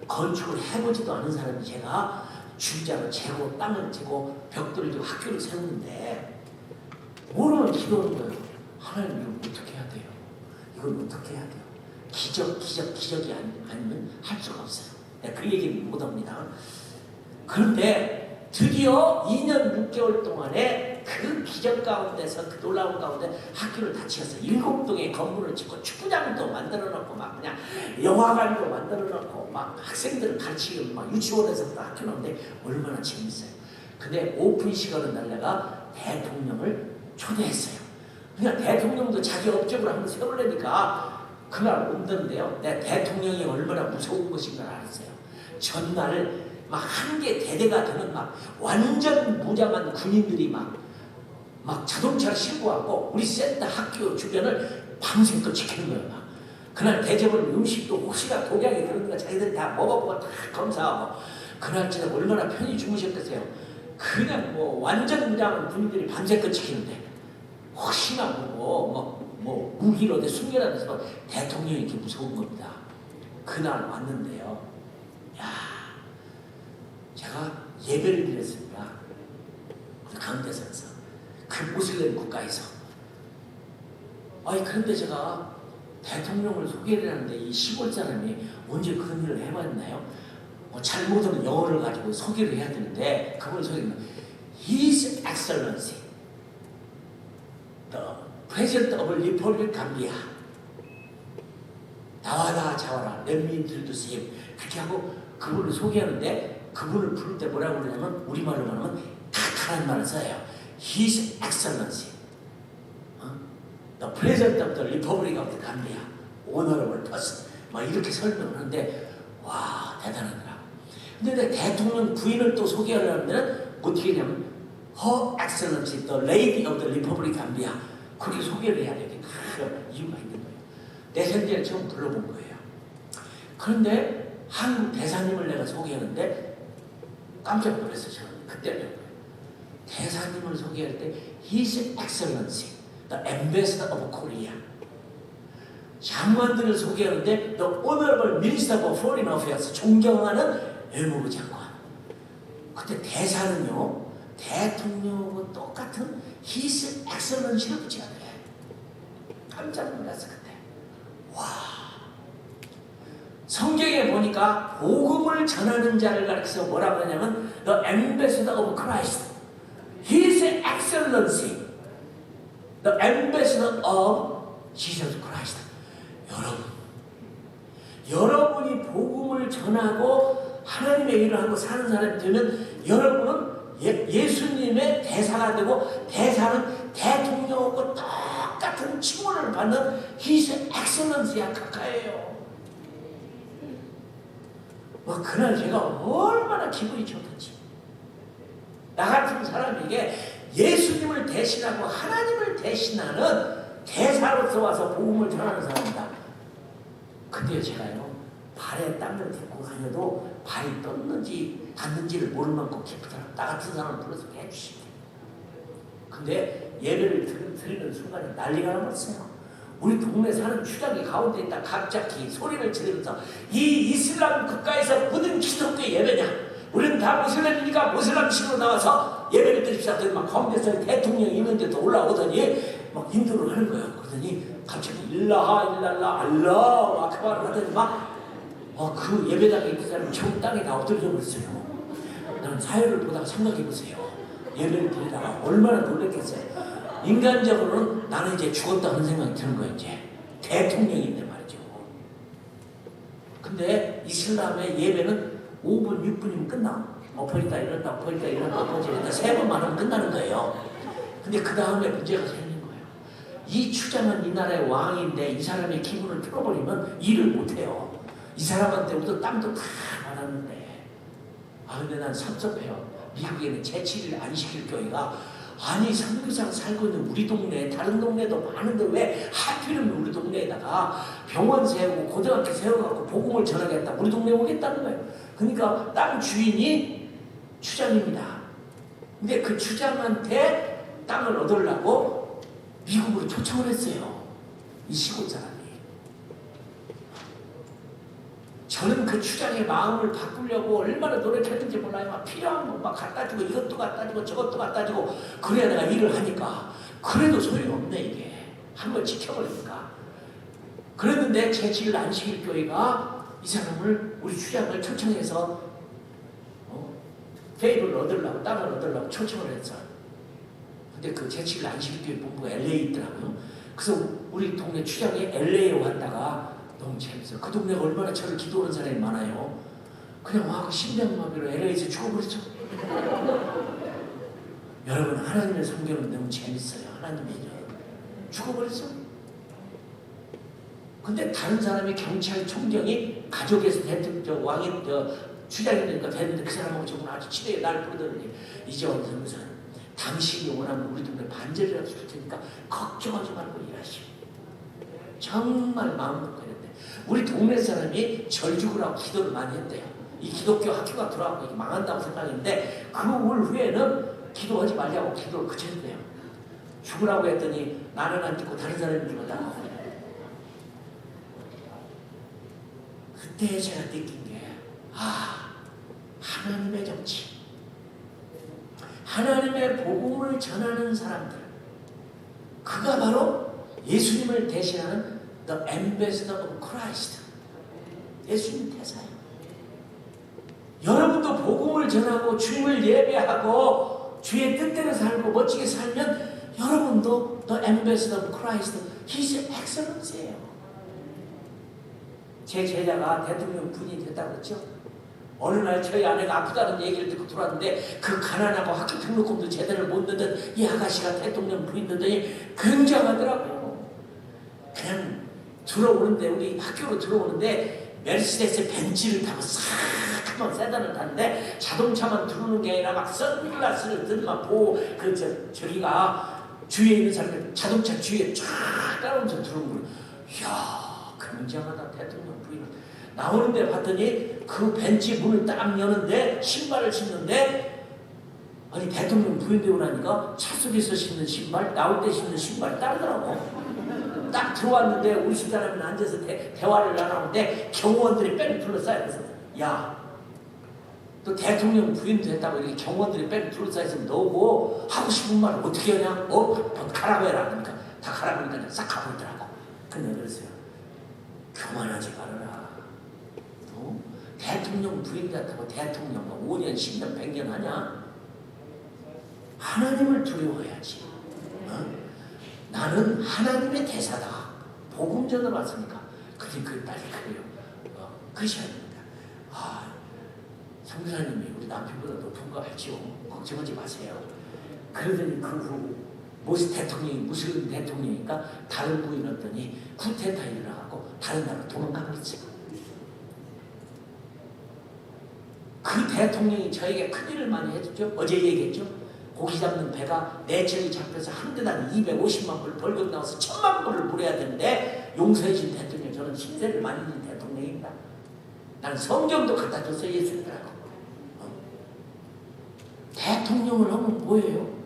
건축을 해보지도 않은 사람이 제가 주자로 재고 땅을 재고 벽돌을 지고 학교를 세우는데 모르면 기도하는 거예요. 하나님 이걸 어떻게 해야 돼요? 이걸 어떻게 해야 돼요? 기적이 아니면 할 수가 없어요. 그 얘기는 못합니다. 그런데 드디어 2년 6개월 동안에 그 기적 가운데서 그 놀라운 가운데 학교를 다 지었어요. 7동의 건물을 짓고 축구장도 만들어 놓고 막 그냥 영화관도 만들어 놓고 막 학생들을 가르치고 막 유치원에서부터 학교 나오는데 얼마나 재밌어요. 근데 오픈 시간은 날 내가 대통령을 초대했어요. 그냥 대통령도 자기 업적으로 한번 세우려니까 그날 온다는데요. 내 대통령이 얼마나 무서운 것인 걸 알았어요. 전날 막 한 개 대대가 되는 막 완전 무장한 군인들이 막 자동차를 싣고 왔고 우리 센터 학교 주변을 밤새도 지키는 거예요. 막. 그날 대접을 음식도 혹시나 독약이 들었는가 자기들이 다 먹어보고 다 검사하고 그날 진짜 얼마나 편히 주무셨겠어요. 그냥 완전 무장한 군인들이 밤새껏 지키는데 혹시나 무기로 숨겨놔서 대통령이 이렇게 무서운 겁니다. 그날 왔는데요. 야, 제가 예배를 드렸습니다. 강대선에서 그 모슬렘 국가에서. 아니 그런데 제가 대통령을 소개를 하는데 이 시골 사람이 언제 그런 일을 해봤나요? 잘 못하는 영어를 가지고 소개를 해야 되는데 그걸 소개하면 His Excellency, the President of Republic Gambia. 나와라 자와라 Let me introduce him. 그렇게 하고 그분을 소개하는데 그분을 부를 때 뭐라고 그러냐면 우리말로 말하면 카카라는 말을 써요. His Excellency, the President of the Republic of the Gambia, Honorable Person. 막 이렇게 설명을 하는데 와 대단하더라. 근데 대통령 부인을 또 소개하려면 어떻게 하냐면 Her Excellency, the Lady of the Republic Gambia. 그렇게 소개를 해야 되게 큰 이유가 있는 거예요. 내 현재를 처음 불러본 거예요. 그런데 한국 대사님을 내가 소개하는데 깜짝 놀랐어요. 저는 그때는 대사님을 소개할 때 His Excellency, the Ambassador of Korea. 장관들을 소개하는데 The Honorable Minister of Foreign Affairs, 존경하는 외무부 장관. 그때 대사는요 대통령하고 똑같은 His Excellency를 붙여야 돼. 깜짝 놀랐어 그때. 와. 성경에 보니까 복음을 전하는 자를 가리켜서 뭐라고 하냐면 The Ambassador of Christ, His Excellency, The Ambassador of Jesus Christ. 여러분이 복음을 전하고 하나님의 일을 하고 사는 사람이 되면 여러분은 예수님의 대사가 되고 대사는 대통령하고 똑같은 칭호를 받는 His Excellency야 가까이에요. 그날 제가 얼마나 기분이 좋던지. 나 같은 사람에게 예수님을 대신하고 하나님을 대신하는 대사로서 와서 복음을 전하는 사람이다. 근데 제가요 발에 땀을 딛고 다녀도 발이 떴는지 닿는지를 모를 만큼 기쁘더라. 나 같은 사람을 불러서 해주시대. 근데 예배를 드리는 순간에 난리가 나버렸어요. 우리 동네 사는 추장이 가운데 있다 갑자기 소리를 지르면서 이 이슬람 국가에서 무슨 기독교 예배냐? 우리는 다 모슬렘이니까 모슬람식으로 나와서 예배를 드립시다. 막 가운데서 대통령이 있는데도 올라오더니 막 인도를 하는 거예요. 그러더니 갑자기 일라하 일랄라 알라후 아크바를 하더니 그 예배당에 있는 사람이 저 땅에 다 엎드려 버렸어요. 나는 사회를 보다가 생각해보세요. 예배를 드리다가 얼마나 놀랬겠어요. 인간적으로는 나는 이제 죽었다 하는 생각이 드는 거예요. 이제 대통령인데 말이죠. 근데 이슬람의 예배는 5분 6분이면 끝나. 엎어있다 일어났다 엎어있다 일어났다 엎어있다 일어났다 3번만 하면 끝나는 거예요. 근데 그 다음에 문제가 생긴 거예요. 이 추장은 이 나라의 왕인데 이 사람의 기분을 풀어버리면 일을 못해요. 이 사람한테부터 땀도 다 받았는데 근데 난 섭섭해요. 미국에는 제7일 안식일 교회가 아니 선교사가 살고 있는 우리 동네 다른 동네도 많은데 왜 하필이면 우리 동네에다가 병원 세우고 고등학교 세워갖고 복음을 전하겠다 우리 동네에 오겠다는 거예요. 그러니까 땅 주인이 추장입니다. 근데 그 추장한테 땅을 얻으려고 미국으로 초청을 했어요. 이 시골 사람이. 저는 그 추장의 마음을 바꾸려고 얼마나 노력했는지 몰라요. 막 필요한 거 막 갖다 주고 이것도 갖다 주고 저것도 갖다 주고 그래야 내가 일을 하니까. 그래도 소용없네 이게. 한번 지켜버리니까. 그랬는데 제7일 안식일 교회가 이 사람을 우리 추장을 초청해서 페이를 얻으려고 땅을 얻으려고 초청을 했어. 근데 그 제7일 안식일 교회 본부가 LA에 있더라고요. 그래서 우리 동네 추장이 LA에 왔다가 너무 재밌어요. 그 동네가 얼마나 저를 기도하는 사람이 많아요. 그냥 와그 심장마비로 LA에서 죽어버렸죠. 여러분 하나님의 성경은 너무 재밌어요. 하나님의 일 죽어버렸어. 근데 다른 사람이 경찰 총경이 가족에서 대통령 왕이 추장이 되니까 됐는데 그 사람하고 정말 아주 친하게 날 부르더니 이재원 선교사는 당신이 원하면 우리 동네 반절이라도 줄 테니까 걱정하지 말고 일하시오. 정말 마음 놓고 했는데 우리 동네 사람이 절 죽으라고 기도를 많이 했대요. 이 기독교 학교가 들어가고 망한다고 생각했는데 그 후에는 기도하지 말자고 기도를 그쳤대요. 죽으라고 했더니 나는 안 죽고 다른 사람이 죽었다고. 그때 제가 느낀 게, 하나님의 정치, 하나님의 복음을 전하는 사람들, 그가 바로 예수님을 대신하는 The Ambassador of Christ, 예수님 대사예요. 여러분도 복음을 전하고 주님을 예배하고 주의 뜻대로 살고 멋지게 살면 여러분도 The Ambassador of Christ, His Excellency예요. 제 제자가 대통령 부인이 됐다고 했죠. 어느 날 저희 아내가 아프다는 얘기를 듣고 들어왔는데 그 가난하고 학교 등록금도 제대로 못 넣던 이 아가씨가 대통령 부인 되더니 굉장하더라고요. 그냥 들어오는데, 우리 학교로 들어오는데 메르세데스 벤츠를 타고 싹 한번 세단을 탔는데 자동차만 들어오는 게 아니라 막 선글라스를 들막 보고 저기가 주위에 있는 사람들 자동차 주위에 쫙 따라오면서 들어오는 거예요. 이야, 굉장하다 대통령 부인. 나오는데 봤더니 그 벤치 문을 딱 여는데 신발을 신는데, 아니 대통령 부인 되고 나니까 차 속에서 신는 신발, 나올 때 신는 신발 다르더라고. 딱 들어왔는데 우리 집사람이 앉아서 대화를 나누는데 경호원들이 뺑 둘러싸여 있어서, 야, 또 대통령 부인 됐다고 이렇게 경호원들이 뺑 둘러싸여 있으면 너고 하고 싶은 말 어떻게 하냐? 가라고 해라. 그러니까 다 가라고 하니까 싹 가버리더라고. 근데 그랬어요. 교만하지 말아라. 너 대통령 부인 됐다고 대통령과 5년, 10년, 100년 하냐? 하나님을 두려워해야지. 나는 하나님의 대사다. 복음 전을 왔으니까. 그게 그 딸이 그래요. 그러셔야 됩니다. 성교사님이 우리 남편보다 높은 거 알죠? 걱정하지 마세요. 그러더니 그 후 모스 대통령이 무슬림 대통령이니까 다른 부인 얻더니 쿠데타 일어나고 다른 나라로 도망가버렸죠. 그 대통령이 저에게 큰일을 많이 해줬죠. 어제 얘기했죠. 고기 잡는 배가 내철이 잡혀서 한 대당 250만 불 벌금 나와서 1000만 불을 물어야 되는데 용서해준 대통령, 저는 신세를 많이 진 대통령입니다. 난 성경도 갖다 줬어요. 예수님이라고. 대통령을 하면 뭐예요?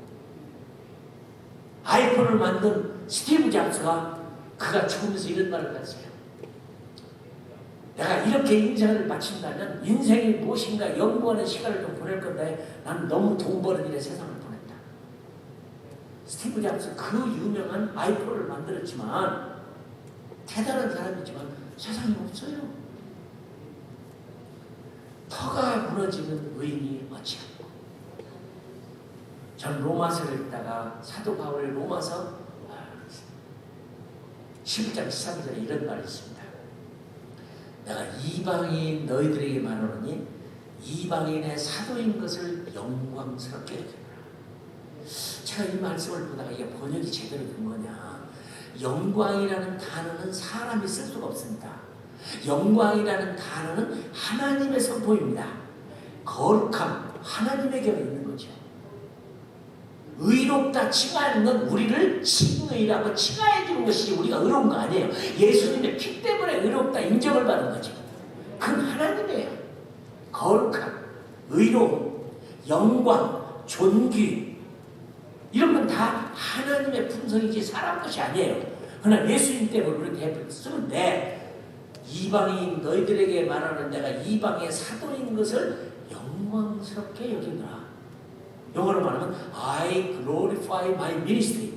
아이폰을 만든 스티브 잡스가 그가 죽으면서 이런 말을 했어요. 내가 이렇게 인생을 마친다면 인생이 무엇인가 연구하는 시간을 좀 보낼 건데 나는 너무 돈 버는 일에 세상을 보냈다. 스티브 잡스 그 유명한 아이폰을 만들었지만 대단한 사람이지만 세상에 없어요. 터가 무너지는 의인이 어찌하고. 전 로마서를 읽다가 사도 바울 로마서 11장 13절에 이런 말이 있습니다. 내가 이방인 너희들에게 말하노니 이방인의 사도인 것을 영광스럽게 여기노라. 제가 이 말씀을 보다가 이게 번역이 제대로 된 거냐. 영광이라는 단어는 사람이 쓸 수가 없습니다. 영광이라는 단어는 하나님의 선포입니다. 거룩함, 하나님에게 있는 거죠. 의롭다 칭하는 건 우리를 칭의라고 칭하해 주는 것이지 우리가 의로운 거 아니에요. 예수님의 피 때문에 의롭다 인정을 받은 거죠. 그건 하나님이에요. 거룩함, 의로움, 영광, 존귀, 이런 건 다 하나님의 품성이지 사람 것이 아니에요. 그러나 예수님 때문에 우리 대표를 쓰는데, 이방인 너희들에게 말하는 내가 이방의 사도인 것을 영광스럽게 여기노라. 영어로 말하면 I glorify my ministry.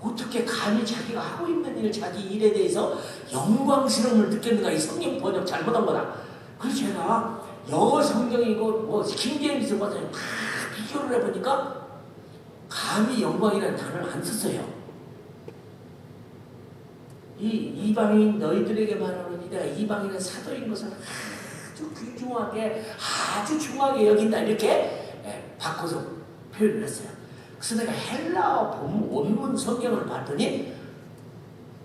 어떻게 감히 자기가 하고 있는 일, 자기 일에 대해서 영광스러움을 느꼈는가. 이 성경 번역 잘못한 거다. 그래서 제가 영어 성경이고 킹제임스 버전에 다 비교를 해보니까 감히 영광이라는 단어를 안 썼어요. 이 이방인 너희들에게 말하노니 내가 이방인의 사도인 것을 아주 귀중하게, 아주 중하게 여긴다, 이렇게 바꿔서 표현을 했어요. 그래서 내가 헬라어 원문 성경을 봤더니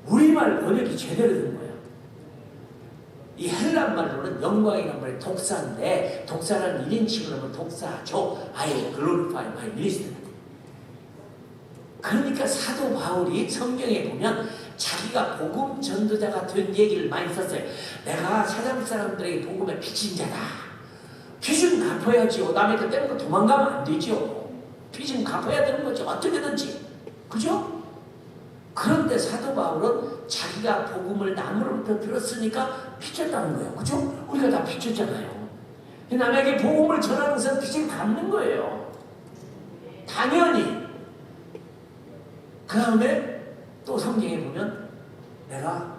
우리말 번역이 제대로 된 거예요. 이 헬라 말로는 영광이란 말이 독사인데, 독사라는 1인칭을 하면 독사죠. I glorify my ministry. 그러니까 사도 바울이 성경에 보면 자기가 복음 전도자가 된 얘기를 많이 썼어요. 내가 세상 사람들에게 복음의 빚진 자다. 빚은 갚아야지요. 남의 것 때문에 도망가면 안 되죠. 빚은 갚아야 되는 거죠. 어떻게든지. 그죠? 그런데 사도 바울은 자기가 복음을 남으로부터 들었으니까 비쳤다는 거예요. 그죠? 우리가 다 비쳤잖아요. 남에게 복음을 전하는 것은 빚을 갚는 거예요. 당연히. 그 다음에 또 성경에 보면 내가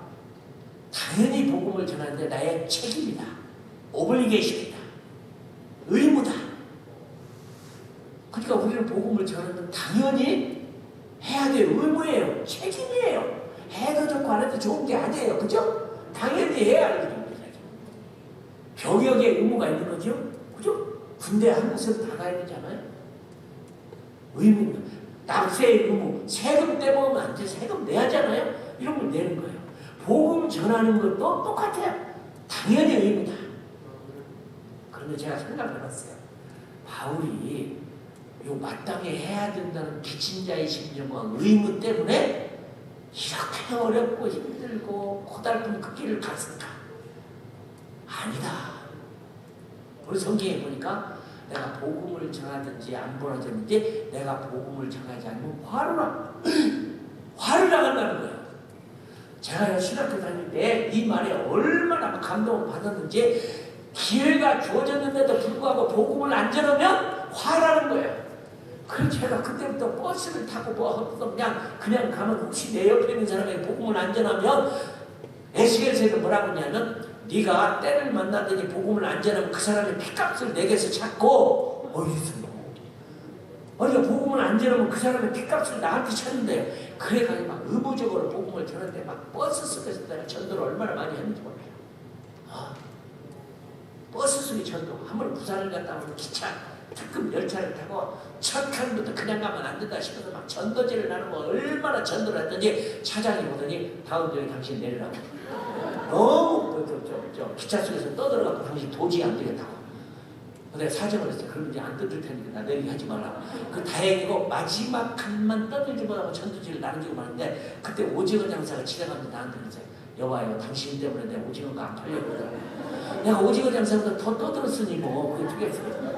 당연히 복음을 전하는데 나의 책임이다. 오블리게이션이다. 의무다. 그러니까 우리는 복음을 전하는 당연히 해야 돼요. 의무예요. 책임이에요. 해도 좋고 안 해도 좋은 게 아니에요. 그죠? 당연히 해야 하는 거죠. 병역의 의무가 있는 거죠. 그죠? 군대 한 곳에서 다 가야 되잖아요. 의무입니다. 납세의 의무. 세금 떼먹으면 안 돼. 세금 내야잖아요. 이런 걸 내는 거예요. 복음 전하는 것도 똑같아요. 당연히 의무다. 그런데 제가 생각해봤어요. 바울이 요 마땅히 해야 된다는 기침자의 심정과 의무 때문에 이렇게 어렵고 힘들고 고달픈 그 길을 갔을까? 아니다. 우리 성경에 보니까 내가 복음을 전하든지 안 전하든지 내가 복음을 전하지 않으면 화를 나간다는 거예요. 제가 신학교 다닐 때 이 말에 얼마나 감동을 받았는지 기회가 주어졌는데도 불구하고 복음을 안 전하면 화라는 거예요. 그래서 제가 그때부터 버스를 타고 그냥 가면 혹시 내 옆에 있는 사람에게 복음을 안 전하면 에스겔서에서 뭐라고 하냐면 네가 때를 만나더니 복음을 안 전하면 그 사람의 핏값을 내게서 찾고 그러니까 복음을 안 전하면 그 사람의 핏값을 나한테 찾는데요. 그래가지고 막 의무적으로 복음을 전하는데 막 버스 속에서 내가 전도를 얼마나 많이 했는지 몰라요. 버스 속에 전도. 한번 부산을 갔다 오면 기차 특급 열차를 타고 첫 칸부터 그냥 가면 안 된다 싶어서 막 전도제를 나누고 얼마나 전도를 했더니 차장이 오더니 다음 주에 당신 내리라고. 너무 기차 속에서 떠들어가고 당신 도저히 안 되겠다고. 내가 사정을 했어요. 그럼 이제 안 떠들 테니까 나 내리게 하지 말라고. 그 다행이고 마지막 칸만 떠들지 못하고 전도제를 나누고 마는데 그때 오징어 장사가 지나가면서 나한테 그랬어요. 여봐요. 당신 때문에 내 오징어가 안 팔렸거든. 내가 오징어 장사보다 더 떠들었으니 뭐 그게 되겠어요.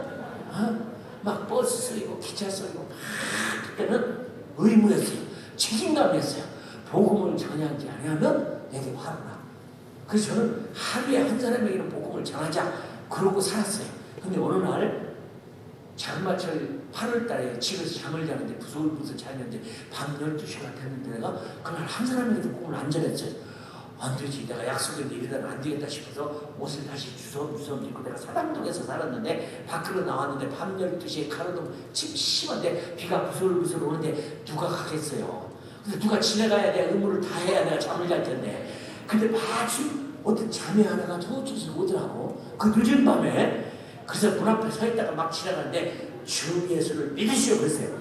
막 버스 쏘이고 기차 쏘이고 막 그때는 의무였어요. 책임감이었어요. 복음을 전하지 않으면 내게 화가 나. 그래서 저는 하루에 한 사람에게는 복음을 전하자 그러고 살았어요. 근데 어느 날 장마철 8월달에 집에서 잠을 자는데 부슬부슬 자는데 밤 12시가 됐는데 내가 그날 한 사람에게도 복음을 안 전했어요. 안 되지. 내가 약속했는데 이러다가 안 되겠다 싶어서 옷을 다시 주섬주섬 입고 내가 사당동에서 살았는데 밖으로 나왔는데 밤 12시에 가로등 심심한데 비가 부슬부슬 오는데 누가 가겠어요. 근데 누가 지나가야 내 의무를 다 해야 내가 잠을 잘 텐데. 근데 마침 어떤 자매 하나가 저쪽에서 오더라고. 그 늦은 밤에. 그래서 문 앞에 서 있다가 막 지나가는데 주 예수를 믿으시오 그랬어요.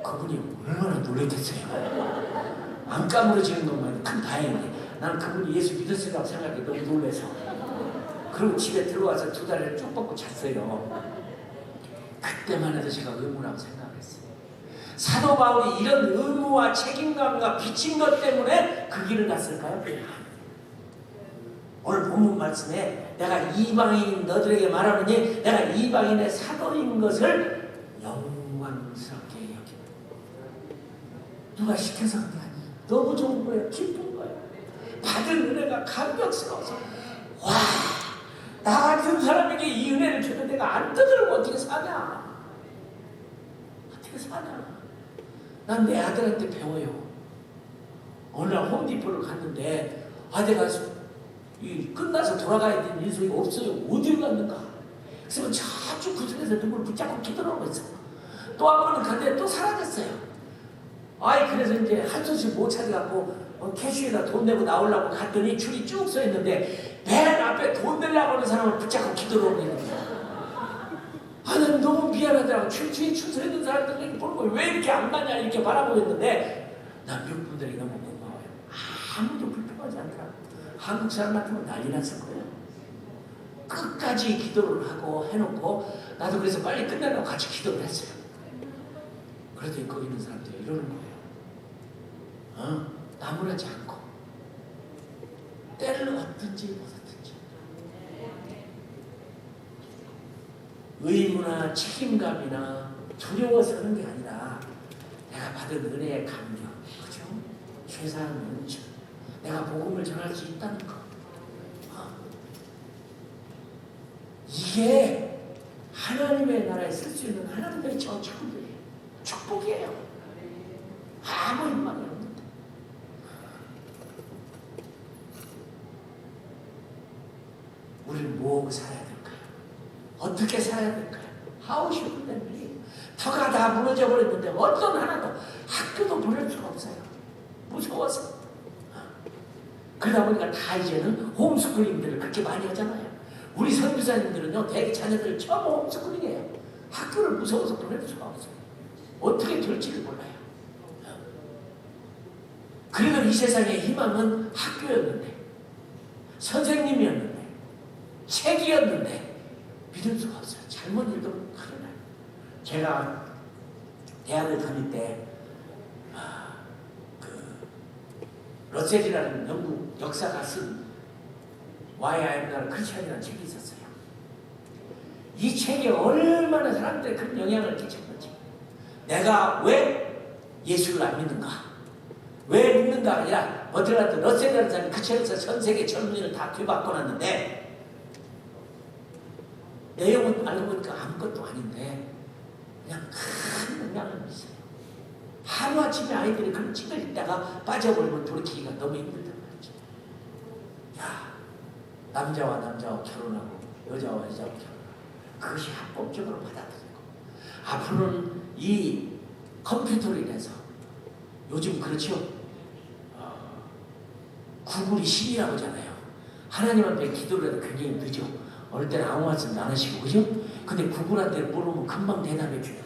그분이 얼마나 놀랬겠어요. 안 까무러지는 것만 큰 다행이네. 나는 그분이 예수 믿었으라고 생각해 너무 놀라서. 그리고 집에 들어와서 2달을 쭉 뻗고 잤어요. 그때만 해도 제가 의무라고 생각했어요. 사도 바울이 이런 의무와 책임감과 비친 것 때문에 그 길을 갔을까요? 오늘 본문 말씀에 내가 이방인 너들에게 말하느니 내가 이방인의 사도인 것을 영광스럽게 여긴다. 누가 시켜서 그런 게 아니에요. 너무 좋은 거예요. 기쁜 거예요. 받은 은혜가 감격스러워서 와, 나 같은 사람에게 이 은혜를 줘도 내가 안 떠들고 어떻게 사냐. 어떻게 사냐. 난 내 아들한테 배워요. 어느 날 홈디포를 갔는데 아들가 끝나서 돌아가야 되는 일손이 없어요. 어디로 갔는가? 그래서 저쪽 구석에서 누구를 붙잡고 기도하고 있어. 또 한 번은 갔는데 또 사라졌어요. 그래서 이제 한 손씩 못 찾아갖고 캐시에다 돈 내고 나오려고 갔더니 줄이 쭉 서 있는데 맨 앞에 돈 내려고 하는 사람을 붙잡고 기도를 하고 있는 거야. 난 너무 미안하더라고. 줄에 줄 서 있는 사람들이 보는 걸 왜 이렇게 안 가냐 이렇게 바라보고 있는데 난 미국 분들이 너무 고마워요. 아무도 불평하지 않더라고. 한국 사람 같으면 난리 났을 거예요. 끝까지 기도를 하고 해놓고 나도 그래서 빨리 끝내려고 같이 기도를 했어요. 그랬더니 거기 있는 사람들이 이러는 거예요. 나무라지 않고 때를 얻든지 못 얻든지 의무나 책임감이나 두려워서 하는 게 아니라 내가 받은 은혜의 감격, 그죠? 세상 온천 내가 복음을 전할 수 있다는 거. 이게 하나님의 나라에 쓸 수 있는 하나님의 저축이에요. 축복이에요. 아무 희망이 없는데. 우리는 뭐하고 살아야 될까요? 어떻게 살아야 될까요? How should we live? 터가 다 무너져 버렸는데 어떤 하나도 학교도 보낼 수가 없어요. 무서워서. 그러다 보니까 다 이제는 홈스쿨링들을 그렇게 많이 하잖아요. 우리 선교사님들은요, 대개 자녀들을 처음 홈스쿨링해요. 학교를 무서워서 보낼 수가 없어요. 어떻게 될지를 몰라요. 그래도 이 세상의 희망은 학교였는데, 선생님이었는데, 책이었는데 믿을 수가 없어요. 잘못 읽으면 큰일 나요. 제가 대학을 다닐 때 러셀이라는 영국 역사가 쓴 Why I Am Not a Christian이라는 책이 있었어요. 이 책이 얼마나 사람들의 큰 영향을 끼쳤는지, 내가 왜 예수를 안 믿는가, 왜 믿는가 아니라 버틀라트 러셀이라는 사람이 그 책에서 전 세계 젊은이를 다 뒤바꿔놨는데, 내용은 알고 보니까 아무것도 아닌데 그냥 큰 영향을 미쳐요. 하루아침에 아이들이 그런 책을 읽다가 빠져버리면 돌이키기가 너무 힘들단 말이죠. 야, 남자와 남자와 결혼하고 여자와 여자와 결혼하고 그것이 합법적으로 받아들이고, 앞으로는 이 컴퓨터로 인해서 요즘 그렇죠. 구글이 신이라고 하잖아요. 하나님 앞에 기도를 해도 굉장히 늦죠. 어느 때는 아무 말씀도 안 하시고, 그죠? 근데 구글한테 물으면 금방 대답해 줘요.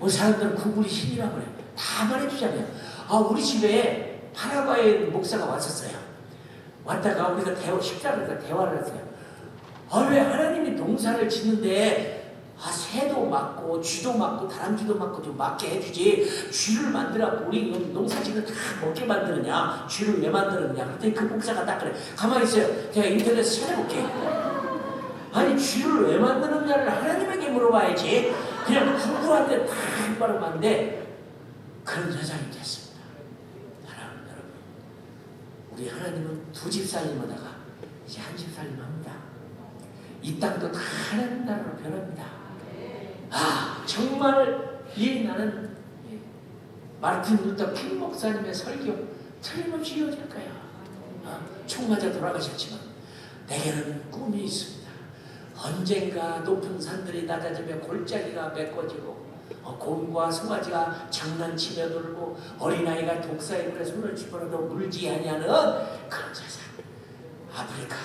사람들은 구글이 신이라고 그래요. 다 말해주잖아요. 우리 집에 파라과이 목사가 왔었어요. 왔다가 우리가 식사를 대화를 했어요. 왜 하나님이 농사를 짓는데 새도 맞고 쥐도 맞고 다람쥐도 맞고 좀 맞게 해주지, 쥐를 만들어갖고 우리 농사 짓는 다 먹게 만드느냐, 쥐를 왜 만드느냐. 그랬더니 그 목사가 딱 그래. 가만히 있어요. 제가 인터넷에서 찾아볼게요. 아니, 쥐를 왜 만드느냐를 하나님에게 물어봐야지. 그냥 구구한테 다 바로 만데 그런 세상이 됐습니다. 사랑하는 여러분, 우리 하나님은 두 집 살림하다가 이제 한 집 살림합니다. 이 땅도 다 하나님 나라로 변합니다. 정말 나는 마르틴 루터 킹 목사님의 설교 틀림없이 이어질 거야. 총 맞아 돌아가셨지만 내게는 꿈이 있습니다. 언젠가 높은 산들이 낮아지며 골짜기가 메꿔지고 곰과 송아지가 장난치며 놀고 어린아이가 독사의 물에 손을 집어넣어도 물지 아니하는 그런 세상. 아프리카.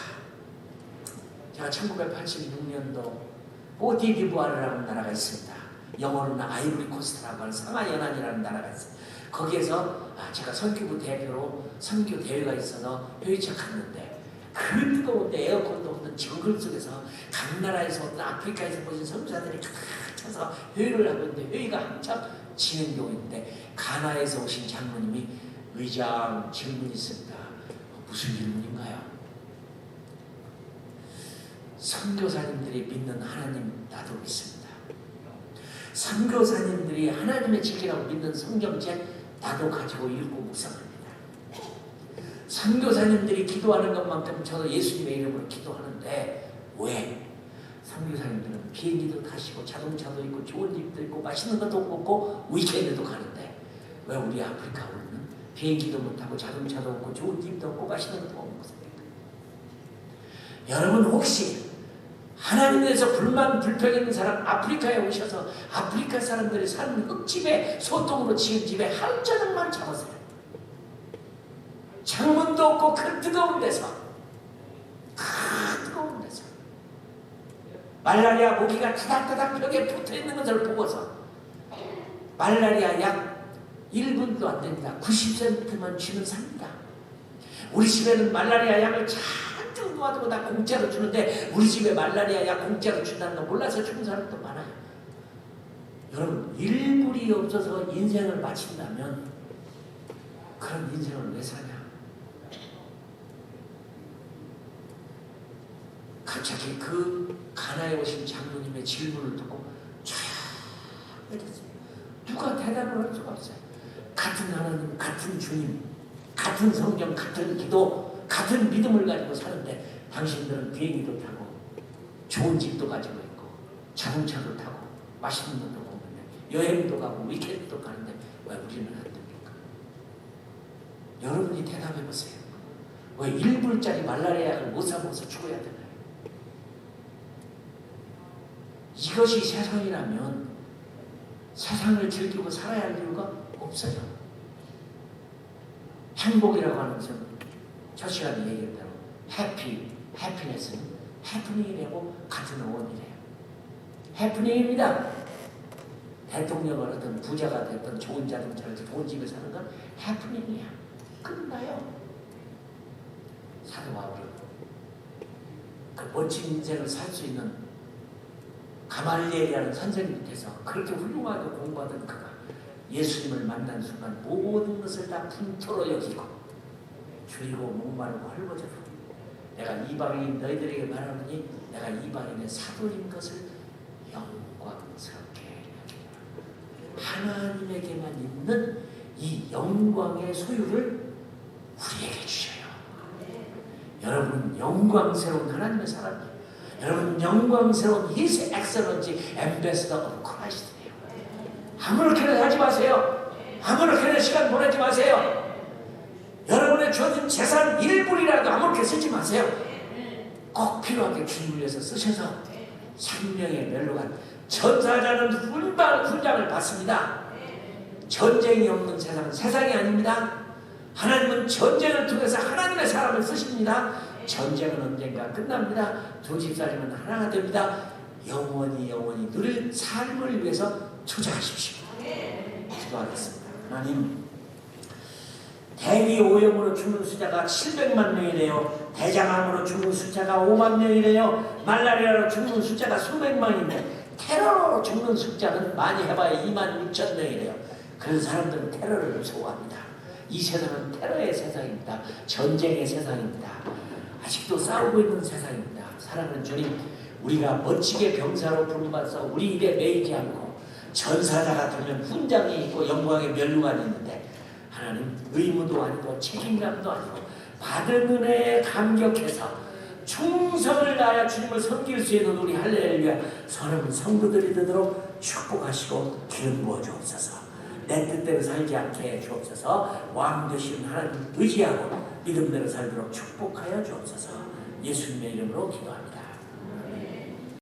제가 1986년도 코트디부아르라는 나라가 있습니다. 영어로는 아이보리 코스트라고 하는 상하연안이라는 나라가 있어요. 거기에서 제가 선교부 대표로 선교 대회가 있어서 회의차 갔는데, 그 뜨거운데 에어컨도 없는 정글 속에서 각 나라에서 어떤 아프리카에서 모신 선교사들이 쫙 차서 회의를 하고 있는데, 회의가 한참 진행 중인데 가나에서 오신 장로님이 의장 질문이 있습니다. 무슨 질문인가요? 선교사님들이 믿는 하나님 나도 믿습니다. 선교사님들이 하나님의 책이라고 믿는 성경책 나도 가지고 읽고 묵상합니다. 선교사님들이 기도하는 것만큼 저도 예수님의 이름으로 기도하는데, 왜? 선교사님들은 비행기도 타시고 자동차도 있고 좋은 집도 있고 맛있는 것도 먹고 위켄드도 가는데, 왜 우리 아프리카 우리는 비행기도 못 타고 자동차도 없고 좋은 집도 없고 맛있는 것도 못 먹습니까? 여러분, 혹시 하나님에 대해서 불만 불평 있는 사람 아프리카에 오셔서 아프리카 사람들이 사는 흙집에 소똥으로 지은 집에 한 저녁만 잡으세요. 창문도 없고 그 뜨거운 데서, 그 뜨거운 데서 말라리아 모기가 타닥타닥 벽에 붙어있는 것을 보고서 말라리아 약 1분도 안 됩니다. 90센트만 주면 삽니다. 우리 집에는 말라리아 약을 잔뜩 놓아두고 다 공짜로 주는데, 우리 집에 말라리아 약 공짜로 준다는 거 몰라서 주는 사람도 많아요. 여러분, 일불이 없어서 인생을 마친다면 그런 인생을 왜 사냐? 갑자기 그 가나에 오신 장로님의 질문을 듣고 쫙 해줬어요. 누가 대답을 할 수가 없어요. 같은 하나님, 같은 주님, 같은 성경, 같은 기도, 같은 믿음을 가지고 사는데 당신들은 비행기도 타고 좋은 집도 가지고 있고 자동차도 타고 맛있는 것도 먹는데 여행도 가고 위켄드도 가는데 왜 우리는 안 됩니까? 여러분이 대답해 보세요. 왜 1불짜리 말라리아 약을 못 사 먹어서 죽어야 되나요? 이것이 세상이라면 세상을 즐기고 살아야 할 이유가 없어요. 행복이라고 하는 것은 첫 시간에 얘기한 대로 해피네스는 해프닝이라고 같은 어원이래요. 해프닝입니다. 대통령을 하든 부자가 됐든 좋은 자동차를 좋은 집에 사는 건 해프닝이야. 끝나요. 사도 바울은 그 멋진 인생을 살 수 있는 가말리엘이라는 선생님께서 그렇게 훌륭하게 공부하던 그가 예수님을 만난 순간 모든 것을 다 분토로 여기고 줄이고 목마르고 헐벗어서 내가 이방인 너희들에게 말하노니 내가 이방인의 사도인 것을 영광스럽게 하나님에게만 있는 이 영광의 소유를 우리에게 주셔요. 여러분은 영광스러운 하나님의 사람이에요. 여러분 영광스러운 His Excellency Ambassador of Christ예요. 아무렇게나 하지 마세요. 아무렇게나 시간 보내지 마세요. 여러분의 주어진 재산 일부이라도 아무렇게 쓰지 마세요. 꼭 필요하게 주님을 위해서 쓰셔서 생명의 멸류관 전사자는 훈장을 받습니다. 전쟁이 없는 세상은 세상이 아닙니다. 하나님은 전쟁을 통해서 하나님의 사람을 쓰십니다. 전쟁은 언젠가 끝납니다. 두 집사님은 하나가 됩니다. 영원히 누릴 삶을 위해서 투자하십시오. 기도하겠습니다. 하나님, 대기 오염으로 죽는 숫자가 700만 명이래요. 대장암으로 죽는 숫자가 5만 명이래요. 말라리아로 죽는 숫자가 수백만인데 테러로 죽는 숫자는 많이 해봐야 2만 6천 명이래요. 그런 사람들은 테러를 무서워합니다. 이 세상은 테러의 세상입니다. 전쟁의 세상입니다. 아직도 싸우고 있는 세상입니다. 사랑하는 주님, 우리가 멋지게 병사로 부름받아서 우리 입에 매이지 않고 전사자가 되면 훈장이 있고 영광의 멸류관이 있는데 하나님 의무도 아니고 책임감도 아니고 받은 은혜에 감격해서 충성을 다하여 주님을 섬길 수 있는 우리 할렐루야 서른 성도들이 되도록 축복하시고 기름 부어 주옵소서. 내 뜻대로 살지 않게 해 주옵소서. 왕 되시는 하나님 의지하고 믿음대로 살도록 축복하여 주옵소서. 예수님의 이름으로 기도합니다.